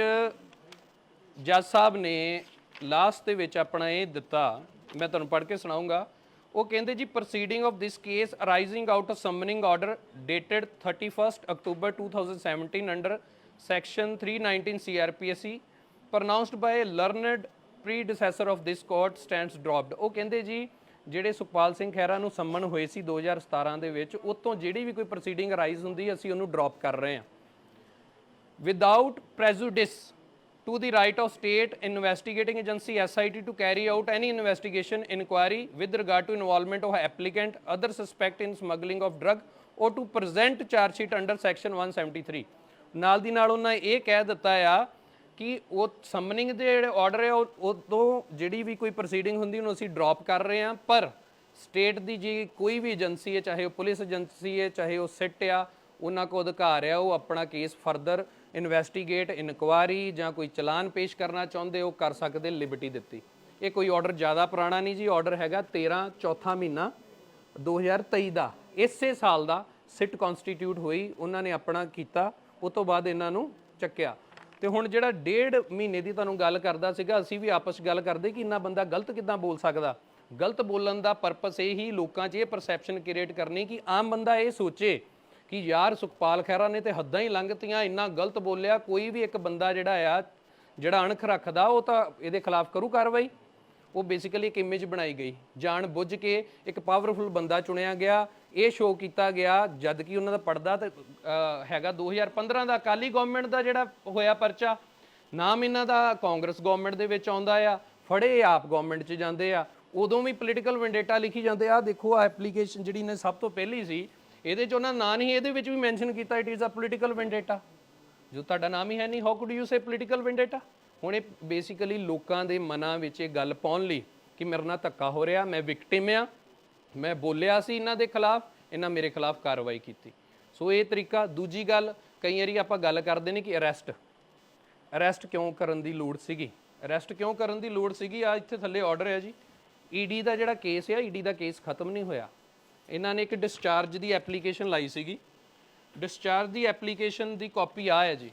ਜੱਜ ਸਾਹਿਬ ਨੇ ਲਾਸਟ ਦੇ ਵਿੱਚ ਆਪਣਾ ਇਹ ਦਿੱਤਾ, ਮੈਂ ਤੁਹਾਨੂੰ ਪੜ੍ਹ ਕੇ ਸੁਣਾਉਂਗਾ। ਉਹ ਕਹਿੰਦੇ ਜੀ proceeding of this case arising out of summoning order dated 31 October 2017 under section 319 CRPC pronounced by a learned predecessor of this court stands dropped। ਉਹ ਕਹਿੰਦੇ ਜੀ ਜਿਹੜੇ ਸੁਖਪਾਲ ਸਿੰਘ ਖਹਿਰਾ ਨੂੰ ਸੰਮਨ ਹੋਏ ਸੀ 2017 ਦੇ ਵਿੱਚ, ਉਤੋਂ ਜਿਹੜੀ ਵੀ ਕੋਈ ਪ੍ਰੋਸੀਡਿੰਗ ਅਰਾਈਜ਼ ਹੁੰਦੀ ਅਸੀਂ ਉਹਨੂੰ ਡ੍ਰੌਪ ਕਰ ਰਹੇ ਹਾਂ। Without prejudice to the right of state investigating agency SIT to carry out any investigation inquiry with regard to involvement of applicant other suspect in smuggling of drug or to present charge sheet under section 173। ਨਾਲ ਦੀ ਨਾਲ ਉਹਨਾਂ ਇਹ ਕਹਿ ਦਿੱਤਾ ਆ ਕਿ ਉਹ ਸਮਨਿੰਗ ਦੇ ਜਿਹੜੇ ਆਰਡਰ ਹੈ ਉਹ ਤੋਂ ਜਿਹੜੀ ਵੀ ਕੋਈ ਪ੍ਰੋਸੀਡਿੰਗ ਹੁੰਦੀ ਉਹਨੂੰ ਅਸੀਂ ਡ੍ਰੌਪ ਕਰ ਰਹੇ ਹਾਂ, ਪਰ ਸਟੇਟ ਦੀ ਜੀ ਕੋਈ ਵੀ ਏਜੰਸੀ ਹੈ, ਚਾਹੇ ਉਹ ਪੁਲਿਸ ਏਜੰਸੀ ਹੈ, ਚਾਹੇ ਉਹ ਸਿੱਟ ਆ, ਉਹਨਾਂ ਕੋਲ ਅਧਿਕਾਰ ਆ ਉਹ ਆਪਣਾ ਕੇਸ ਫਰਦਰ ਇਨਵੈਸਟੀਗੇਟ, ਇਨਕੁਆਰੀ ਜਾਂ ਕੋਈ ਚਲਾਨ ਪੇਸ਼ ਕਰਨਾ ਚਾਹੁੰਦੇ ਉਹ ਕਰ ਸਕਦੇ, ਲਿਬਰਟੀ ਦਿੱਤੀ। ਇਹ ਕੋਈ ਆਰਡਰ ਜ਼ਿਆਦਾ ਪੁਰਾਣਾ ਨਹੀਂ ਜੀ, ਆਰਡਰ ਹੈਗਾ 13 ਚੌਥਾ ਮਹੀਨਾ 2023 ਦਾ, ਇਸੇ ਸਾਲ ਦਾ। ਸਿੱਟ ਕਨਸਟੀਟਿਊਟ ਹੋਈ, ਉਹਨਾਂ ਨੇ ਆਪਣਾ ਕੀਤਾ, ਉਸ ਤੋਂ ਬਾਅਦ ਇਹਨਾਂ ਨੂੰ ਚੱਕਿਆ। ਤੇ ਹੁਣ ਜਿਹੜਾ 1.5 ਮਹੀਨੇ ਦੀ ਤੁਹਾਨੂੰ ਗੱਲ ਕਰਦਾ ਸੀਗਾ, ਅਸੀਂ ਵੀ ਆਪਸ 'ਚ ਗੱਲ ਕਰਦੇ ਕਿ ਇੰਨਾ ਬੰਦਾ ਗਲਤ ਕਿੱਦਾਂ ਬੋਲ ਸਕਦਾ। ਗਲਤ ਬੋਲਣ ਦਾ ਪਰਪਸ ਇਹ ਹੀ ਲੋਕਾਂ 'ਚ ਇਹ ਪਰਸੈਪਸ਼ਨ ਕ੍ਰੀਏਟ ਕਰਨੀ ਕਿ ਆਮ ਬੰਦਾ ਇਹ ਸੋਚੇ ਕਿ ਯਾਰ ਸੁਖਪਾਲ ਖਹਿਰਾ ਨੇ ਤੇ ਹੱਦਾਂ ਹੀ ਲੰਘਤੀਆਂ, ਇੰਨਾ ਗਲਤ ਬੋਲਿਆ, ਕੋਈ ਵੀ ਇੱਕ ਬੰਦਾ ਜਿਹੜਾ ਅਣਖ ਰੱਖਦਾ ਉਹ ਤਾਂ ਇਹਦੇ ਖਿਲਾਫ ਕਰੂ ਕਾਰਵਾਈ। ਉਹ ਬੇਸਿਕਲੀ ਇੱਕ ਇਮੇਜ ਬਣਾਈ ਗਈ, ਜਾਣ ਬੁੱਝ ਕੇ ਇੱਕ ਪਾਵਰਫੁਲ ਬੰਦਾ ਚੁਣਿਆ ਗਿਆ, ਇਹ ਸ਼ੋਅ ਕੀਤਾ ਗਿਆ, ਜਦ ਕਿ ਉਹਨਾਂ ਦਾ ਪੜਦਾ ਤੇ ਹੈਗਾ 2015 ਦਾ ਅਕਾਲੀ ਗਵਰਨਮੈਂਟ ਦਾ ਜਿਹੜਾ ਹੋਇਆ ਪਰਚਾ। ਨਾਮ ਇਹਨਾਂ ਦਾ ਕਾਂਗਰਸ ਗਵਰਨਮੈਂਟ ਦੇ ਵਿੱਚ ਆਉਂਦਾ ਆ, ਫੜੇ ਆਪ ਗਵਰਨਮੈਂਟ 'ਚ ਜਾਂਦੇ ਆ, ਉਦੋਂ ਵੀ ਪੋਲੀਟੀਕਲ ਵੈਂਡੇਟਾ ਲਿਖੀ ਜਾਂਦੇ ਆ। ਦੇਖੋ ਆ ਐਪਲੀਕੇਸ਼ਨ ਜਿਹੜੀ ਨੇ ਸਭ ਤੋਂ ਪਹਿਲੀ ਸੀ, ਇਹਦੇ 'ਚ ਉਹਨਾਂ ਨਾਂ ਨਹੀਂ, ਇਹਦੇ ਵਿੱਚ ਵੀ ਮੈਂਸ਼ਨ ਕੀਤਾ it is a political vendetta. ਜੋ ਤੁਹਾਡਾ ਨਾਮ ਹੀ ਹੈ ਨਹੀਂ, how could you say political vendetta. ਹੁਣ ਇਹ ਬੇਸਿਕਲੀ ਲੋਕਾਂ ਦੇ ਮਨਾਂ ਵਿੱਚ ਇਹ ਗੱਲ ਪਾਉਣ ਲਈ ਕਿ ਮੇਰੇ ਨਾਲ ਧੱਕਾ ਹੋ ਰਿਹਾ, ਮੈਂ ਵਿਕਟਿਮ ਆ, ਮੈਂ ਬੋਲਿਆ ਸੀ ਇਹਨਾਂ ਦੇ ਖਿਲਾਫ, ਇਹਨਾਂ ਮੇਰੇ ਖਿਲਾਫ ਕਾਰਵਾਈ ਕੀਤੀ। ਸੋ ਇਹ ਤਰੀਕਾ। ਦੂਜੀ ਗੱਲ, ਕਈ ਵਾਰੀ ਆਪਾਂ ਗੱਲ ਕਰਦੇ ਨੇ ਕਿ ਅਰੈਸਟ ਕਿਉਂ ਕਰਨ ਦੀ ਲੋੜ ਸੀਗੀ, ਅਰੈਸਟ ਕਿਉਂ ਕਰਨ ਦੀ ਲੋੜ ਸੀਗੀ। ਆ ਇੱਥੇ ਥੱਲੇ ਆਰਡਰ ਹੈ ਜੀ, ਈਡੀ ਦਾ ਜਿਹੜਾ ਕੇਸ ਆ, ਈਡੀ ਦਾ ਕੇਸ ਖਤਮ ਨਹੀਂ ਹੋਇਆ। ਇਹਨਾਂ ਨੇ ਇੱਕ ਡਿਸਚਾਰਜ ਦੀ ਐਪਲੀਕੇਸ਼ਨ ਲਾਈ ਸੀਗੀ, ਡਿਸਚਾਰਜ ਦੀ ਐਪਲੀਕੇਸ਼ਨ ਦੀ ਕਾਪੀ ਆ ਹੈ ਜੀ।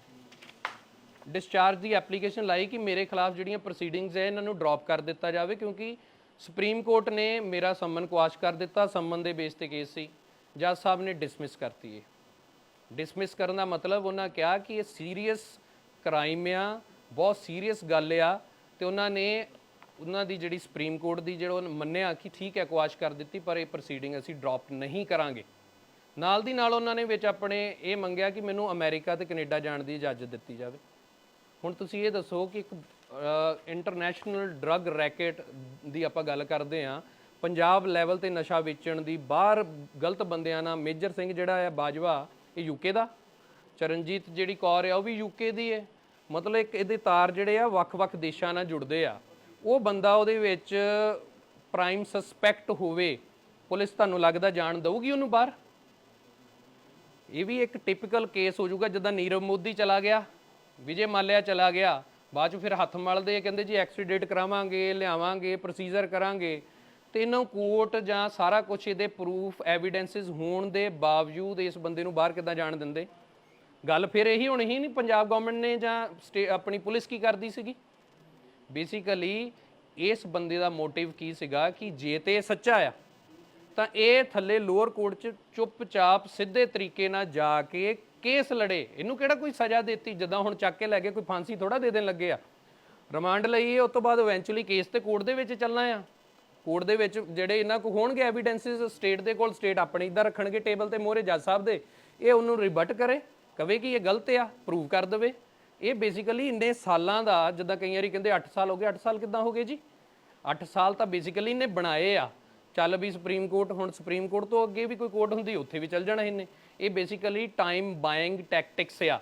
ਡਿਸਚਾਰਜ ਦੀ ਐਪਲੀਕੇਸ਼ਨ ਲਾਈ ਕਿ ਮੇਰੇ ਖਿਲਾਫ ਜਿਹੜੀਆਂ ਪ੍ਰੋਸੀਡਿੰਗਸ ਹੈ ਇਹਨਾਂ ਨੂੰ ਡ੍ਰੌਪ ਕਰ ਦਿੱਤਾ ਜਾਵੇ, ਕਿਉਂਕਿ ਸੁਪਰੀਮ ਕੋਰਟ ਨੇ ਮੇਰਾ ਸੰਮਨ ਕੁਆਸ਼ ਕਰ ਦਿੱਤਾ, ਸੰਮਨ ਦੇ ਬੇਸ ਤੇ ਕੇਸ ਸੀ, ਜੱਜ ਸਾਹਿਬ ਨੇ ਡਿਸਮਿਸ ਕਰਤੀ। ਡਿਸਮਿਸ ਕਰਨ ਦਾ ਮਤਲਬ ਉਹਨਾਂ ਕਿਹਾ ਕਿ ਇਹ ਸੀਰੀਅਸ ਕ੍ਰਾਈਮ ਆ, ਬਹੁਤ ਸੀਰੀਅਸ ਗੱਲ ਆ, ਤੇ ਉਹਨਾਂ ਦੀ ਜਿਹੜੀ ਸੁਪਰੀਮ ਕੋਰਟ ਦੀ ਜਿਹੜਾ ਮੰਨਿਆ ਕਿ ਠੀਕ ਹੈ ਕੁਆਸ਼ ਕਰ ਦਿੱਤੀ, ਪਰ ਇਹ ਪ੍ਰੋਸੀਡਿੰਗ ਅਸੀਂ ਡ੍ਰੌਪ ਨਹੀਂ ਕਰਾਂਗੇ। ਨਾਲ ਦੀ ਨਾਲ ਉਹਨਾਂ ਨੇ ਵਿੱਚ ਆਪਣੇ ਇਹ ਮੰਗਿਆ ਕਿ ਮੈਨੂੰ ਅਮਰੀਕਾ ਤੇ ਕੈਨੇਡਾ ਜਾਣ ਦੀ ਇਜਾਜ਼ਤ ਦਿੱਤੀ ਜਾਵੇ। ਹੁਣ ਤੁਸੀਂ ਇਹ ਦੱਸੋ ਕਿ ਇੱਕ ਇੰਟਰਨੈਸ਼ਨਲ ਡਰੱਗ ਰੈਕੇਟ ਦੀ ਆਪਾਂ ਗੱਲ ਕਰਦੇ ਹਾਂ, ਪੰਜਾਬ ਲੈਵਲ ਤੇ ਨਸ਼ਾ ਵੇਚਣ ਦੀ, ਬਾਹਰ ਗਲਤ ਬੰਦਿਆਂ ਨਾਲ, ਮੇਜਰ ਸਿੰਘ ਜਿਹੜਾ ਹੈ ਬਾਜਵਾ ਇਹ ਯੂਕੇ ਦਾ, ਚਰਨਜੀਤ ਜਿਹੜੀ ਕੌਰ ਆ ਉਹ ਵੀ ਯੂਕੇ ਦੀ ਹੈ। ਮਤਲਬ ਇੱਕ ਇਹਦੇ ਤਾਰ ਜਿਹੜੇ ਆ ਵੱਖ-ਵੱਖ ਦੇਸ਼ਾਂ ਨਾਲ ਜੁੜਦੇ ਆ। ਉਹ ਬੰਦਾ ਉਹਦੇ ਵਿੱਚ ਪ੍ਰਾਈਮ ਸਸਪੈਕਟ ਹੋਵੇ, ਪੁਲਿਸ ਤੁਹਾਨੂੰ ਲੱਗਦਾ ਜਾਣ ਦਊਗੀ ਉਹਨੂੰ ਬਾਹਰ? ਇਹ ਵੀ ਇੱਕ ਟਿਪੀਕਲ ਕੇਸ ਹੋ ਜਾਊਗਾ ਜਿੱਦਾਂ ਨੀਰਵ ਮੋਦੀ ਚਲਾ ਗਿਆ, ਵਿਜੇ ਮਾਲਿਆ ਚਲਾ ਗਿਆ, ਬਾਅਦ 'ਚ ਫਿਰ ਹੱਥ ਮਲਦੇ ਕਹਿੰਦੇ ਜੀ ਐਕਸੀਡੇਟ ਕਰਾਵਾਂਗੇ, ਲਿਆਵਾਂਗੇ, ਪ੍ਰੋਸੀਜਰ ਕਰਾਂਗੇ, ਤੇ ਇਹਨਾਂ ਕੋਰਟ ਜਾਂ ਸਾਰਾ ਕੁਝ ਇਹਦੇ ਪ੍ਰੂਫ ਐਵੀਡੈਂਸਿਸ ਹੋਣ ਦੇ ਬਾਵਜੂਦ ਇਸ ਬੰਦੇ ਨੂੰ ਬਾਹਰ ਕਿੱਦਾਂ ਜਾਣ ਦਿੰਦੇ? ਗੱਲ ਫਿਰ ਇਹੀ ਹੋਣੀ ਹੀ ਨਹੀਂ, ਪੰਜਾਬ ਗਵਰਨਮੈਂਟ ਨੇ ਜਾਂ ਆਪਣੀ ਪੁਲਿਸ ਕੀ ਕਰਦੀ ਸੀਗੀ। ਬੇਸਿਕਲੀ ਇਸ ਬੰਦੇ ਦਾ ਮੋਟਿਵ ਕੀ ਸੀਗਾ ਕਿ ਜੇ ਤੇ ਸੱਚਾ ਆ ਤਾਂ ਇਹ ਥੱਲੇ ਲੋਅਰ ਕੋਰਟ 'ਚ ਚੁੱਪਚਾਪ ਸਿੱਧੇ ਤਰੀਕੇ ਨਾਲ ਜਾ ਕੇ ਕੇਸ ਲੜੇ। ਇਹਨੂੰ ਕਿਹੜਾ ਕੋਈ ਸਜ਼ਾ ਦਿੱਤੀ, ਜਿੱਦਾਂ ਹੁਣ ਚੱਕ ਕੇ ਲੈ ਕੇ ਕੋਈ ਫਾਂਸੀ ਥੋੜਾ ਦੇ ਦੇਣ ਲੱਗੇ ਆ। ਰਿਮਾਂਡ ਲਈ ਉਸ ਤੋਂ ਬਾਅਦ ਇਵੈਂਚੁਅਲੀ ਕੇਸ ਤੇ ਕੋਰਟ ਦੇ ਵਿੱਚ ਚੱਲਣਾ ਆ। ਕੋਰਟ ਦੇ ਵਿੱਚ ਜਿਹੜੇ ਇਹਨਾਂ ਕੋਲ ਹੋਣਗੇ ਐਵੀਡੈਂਸਿਸ ਸਟੇਟ ਦੇ ਕੋਲ, ਸਟੇਟ ਆਪਣੇ ਇੱਦਾਂ ਰੱਖਣਗੇ ਟੇਬਲ ਤੇ ਮੋਹਰੇ ਜੱਜ ਸਾਹਿਬ ਦੇ, ਇਹ ਉਹਨੂੰ ਰਿਬਟ ਕਰੇ, ਕਵੇ ਕਿ ਇਹ ਗਲਤ ਆ, ਪ੍ਰੂਵ ਕਰ ਦੇਵੇ। ਇਹ ਬੇਸਿਕਲੀ ਇੰਨੇ ਸਾਲਾਂ ਦਾ, ਜਿੱਦਾਂ ਕਈ ਵਾਰੀ ਕਹਿੰਦੇ 8 ਸਾਲ ਹੋ ਗਏ, 8 ਸਾਲ ਕਿੱਦਾਂ ਹੋ ਗਏ ਜੀ? 8 ਸਾਲ ਤਾਂ ਬੇਸਿਕਲੀ ਇਹਨੇ ਬਣਾਏ ਆ। ਚੱਲ ਵੀ ਸੁਪਰੀਮ ਕੋਰਟ, ਹੁਣ ਸੁਪਰੀਮ ਕੋਰਟ ਤੋਂ ਅੱਗੇ ਵੀ ਕੋਈ ਕੋਰਟ ਹੁੰਦੀ ਉੱਥੇ ਵੀ ਚੱਲ ਜਾਣਾ ਇਹਨੇ। ਇਹ ਬੇਸਿਕਲੀ ਟਾਈਮ ਬਾਇੰਗ ਟੈਕਟਿਕਸ ਆ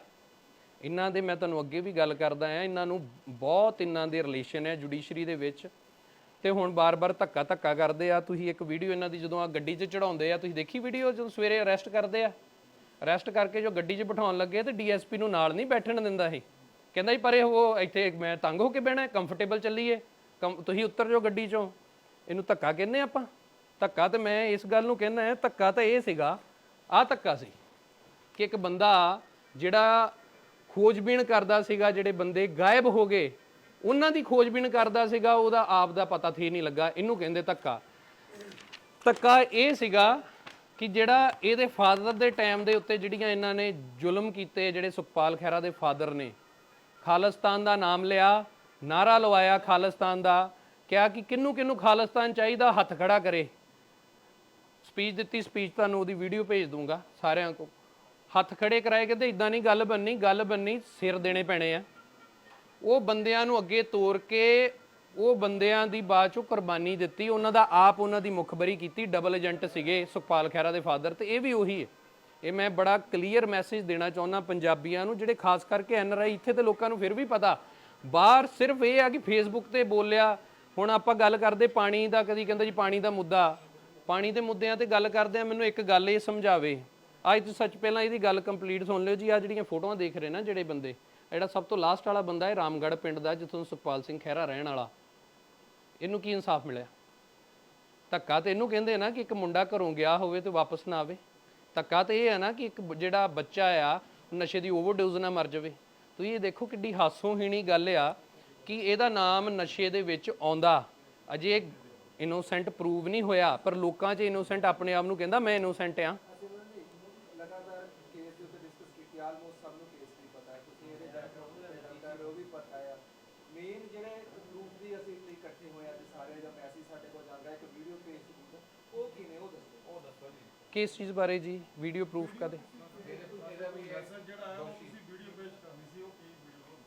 ਇਹਨਾਂ ਦੇ। ਮੈਂ ਤੁਹਾਨੂੰ ਅੱਗੇ ਵੀ ਗੱਲ ਕਰਦਾ ਆ, ਇਹਨਾਂ ਨੂੰ ਬਹੁਤ ਇਹਨਾਂ ਦੇ ਰਿਲੇਸ਼ਨ ਹੈ ਜੁਡੀਸ਼ਰੀ ਦੇ ਵਿੱਚ, ਤੇ ਹੁਣ ਬਾਰ-ਬਾਰ ਧੱਕਾ ਕਰਦੇ ਆ। ਤੁਸੀਂ ਇੱਕ ਵੀਡੀਓ ਇਹਨਾਂ ਦੀ ਜਦੋਂ ਆ ਗੱਡੀ 'ਚ ਚੜਾਉਂਦੇ ਆ, ਤੁਸੀਂ ਦੇਖੀ ਵੀਡੀਓ, ਜਦੋਂ ਸਵੇਰੇ ਅਰੈਸਟ ਕਰਦੇ ਆ, ਅਰੈਸਟ ਕਰਕੇ ਜੋ ਗੱਡੀ 'ਚ ਬਿਠਾਉਣ ਲੱਗੇ ਤੇ ਡੀਐਸਪੀ ਨੂੰ ਨਾਲ ਨਹੀਂ ਬੈਠਣ ਦਿੰਦਾ। ਇਹ ਕਹਿੰਦਾ ਜੀ ਪਰੇ ਉਹ, ਇੱਥੇ ਮੈਂ ਤੰਗ ਹੋ ਕੇ ਬਹਿਣਾ, ਕੰਫਰਟੇਬਲ ਚੱਲੀਏ, ਤੁਸੀਂ ਉੱਤਰ ਜਾਓ ਗੱਡੀ 'ਚੋਂ। ਇਹਨੂੰ ਧੱਕਾ ਕਹਿੰਦੇ ਆਪਾਂ। ਧੱਕਾ ਤੇ ਮੈਂ ਇਸ ਗੱਲ ਨੂੰ ਕਹਿੰਦਾ ਹੈ, ਧੱਕਾ ਤਾਂ ਇਹ ਸੀਗਾ, ਆਹ ਧੱਕਾ ਸੀ ਕਿ ਇੱਕ ਬੰਦਾ ਜਿਹੜਾ ਖੋਜਬੀਨ ਕਰਦਾ ਸੀਗਾ, ਜਿਹੜੇ ਬੰਦੇ ਗਾਇਬ ਹੋ ਗਏ ਉਹਨਾਂ ਦੀ ਖੋਜਬੀਨ ਕਰਦਾ ਸੀਗਾ, ਉਹਦਾ ਆਪ ਦਾ ਪਤਾ ਥੀ ਨਹੀਂ ਲੱਗਾ, ਇਹਨੂੰ ਕਹਿੰਦੇ ਧੱਕਾ। ਧੱਕਾ ਇਹ ਸੀਗਾ ਕਿ ਜਿਹੜਾ ਇਹਦੇ ਫਾਦਰ ਦੇ ਟਾਈਮ ਦੇ ਉੱਤੇ ਜਿਹੜੀਆਂ ਇਹਨਾਂ ਨੇ ਜ਼ੁਲਮ ਕੀਤੇ, ਜਿਹੜੇ ਸੁਖਪਾਲ ਖਹਿਰਾ ਦੇ ਫਾਦਰ ਨੇ, ਖਾਲਿਸਤਾਨ ਦਾ ਨਾਮ ਲਿਆ, ਨਾਰਾ ਲਵਾਇਆ ਖਾਲਿਸਤਾਨ ਦਾ, ਕਿਹਾ ਕਿ ਕਿਹਨੂੰ ਕਿਹਨੂੰ ਖਾਲਿਸਤਾਨ ਚਾਹੀਦਾ, ਹੱਥ ਖੜਾ ਕਰੇ। ਸਪੀਚ ਦਿੱਤੀ, ਸਪੀਚ ਤੁਹਾਨੂੰ ਉਹਦੀ ਵੀਡੀਓ ਭੇਜ ਦੂੰਗਾ ਸਾਰਿਆਂ ਕੋਲ। ਹੱਥ ਖੜੇ ਕਰਾਏ, ਕਹਿੰਦੇ ਇਦਾਂ ਨਹੀਂ ਗੱਲ ਬਣਨੀ, ਗੱਲ ਬਣਨੀ ਸਿਰ ਦੇਣੇ ਪੈਣੇ ਆ। ਉਹ ਬੰਦਿਆਂ ਨੂੰ ਅੱਗੇ ਤੋਰ ਕੇ ਉਹ ਬੰਦਿਆਂ ਦੀ ਬਾਅਦ ਚੋਂ ਕੁਰਬਾਨੀ ਦਿੱਤੀ, ਉਹਨਾਂ ਦਾ ਆਪ ਉਹਨਾਂ ਦੀ ਮੁਖਬਰੀ ਕੀਤੀ। ਡਬਲ ਏਜੰਟ ਸੀਗੇ ਸੁਖਪਾਲ ਖਹਿਰਾ ਦੇ ਫਾਦਰ, ਤੇ ਇਹ ਵੀ ਉਹੀ ਹੈ। ਇਹ ਮੈਂ ਬੜਾ ਕਲੀਅਰ ਮੈਸੇਜ ਦੇਣਾ ਚਾਹੁੰਦਾ ਪੰਜਾਬੀਆਂ ਨੂੰ, ਜਿਹੜੇ ਖਾਸ ਕਰਕੇ ਐਨਆਰਆਈ। ਇੱਥੇ ਤੇ ਲੋਕਾਂ ਨੂੰ ਫਿਰ ਵੀ ਪਤਾ, ਬਾਹਰ ਸਿਰਫ ਇਹ ਆ ਕਿ ਫੇਸਬੁੱਕ ਤੇ ਬੋਲਿਆ। ਹੁਣ ਆਪਾਂ ਗੱਲ ਕਰਦੇ ਪਾਣੀ ਦਾ, ਕਦੀ ਕਹਿੰਦਾ ਜੀ ਪਾਣੀ ਦਾ ਮੁੱਦਾ, ਪਾਣੀ ਦੇ ਮੁੱਦਿਆਂ ਤੇ ਗੱਲ ਕਰਦੇ ਆ। ਮੈਨੂੰ ਇੱਕ ਗੱਲ ਇਹ ਸਮਝਾਵੇ, ਅੱਜ ਤੋਂ ਸੱਚ ਪਹਿਲਾਂ ਇਹਦੀ ਗੱਲ ਕੰਪਲੀਟ ਸੁਣ ਲਿਓ ਜੀ। ਆ ਜਿਹੜੀਆਂ ਫੋਟੋਆਂ ਦੇਖ ਰਹੇ ਨਾ ਜਿਹੜੇ ਬੰਦੇ, ਜਿਹੜਾ ਸਭ ਤੋਂ ਲਾਸਟ ਵਾਲਾ ਬੰਦਾ ਹੈ ਰਾਮਗੜ੍ਹ ਪਿੰਡ ਦਾ, ਜਿੱਥੋਂ ਸੁਖਪਾਲ ਸਿੰਘ ਖਹਿਰਾ ਰਹਿਣ ਵਾਲਾ, ਇਹਨੂੰ ਕੀ ਇਨਸਾਫ ਮਿਲਿਆ? ਧੱਕਾ ਤੇ ਇਹਨੂੰ ਕਹਿੰਦੇ ਨਾ ਕਿ ਇੱਕ ਮੁੰਡਾ ਘਰੋਂ ਗਿਆ ਹੋਵੇ ਤੇ ਵਾਪਸ ਨਾ ਆਵੇ। ਧੱਕਾ ਤੇ ਇਹ ਹੈ ਨਾ ਕਿ ਇੱਕ ਜਿਹੜਾ ਬੱਚਾ ਆ ਨਸ਼ੇ ਦੀ ਓਵਰਡੋਜ਼ ਨਾਲ ਮਰ ਜਾਵੇ। ਤੁਸੀਂ ਇਹ ਦੇਖੋ ਕਿੱਡੀ ਹਾਸੋਹੀਣੀ ਗੱਲ ਆ ਕਿ ਇਹਦਾ ਨਾਮ ਨਸ਼ੇ ਦੇ ਵਿੱਚ ਆਉਂਦਾ, ਅਜੇ ਇਨੋਸੈਂਟ ਪ੍ਰੂਵ ਨਹੀਂ ਹੋਇਆ, ਪਰ ਲੋਕਾਂ 'ਚ ਇਨੋਸੈਂਟ ਆਪਣੇ ਆਪ ਨੂੰ ਕਹਿੰਦਾ ਮੈਂ ਇਨੋਸੈਂਟ ਆ। ਕਿਸ ਚੀਜ਼ ਬਾਰੇ ਜੀ? ਵੀਡੀਓ ਪ੍ਰੂਫ ਕਦੇ?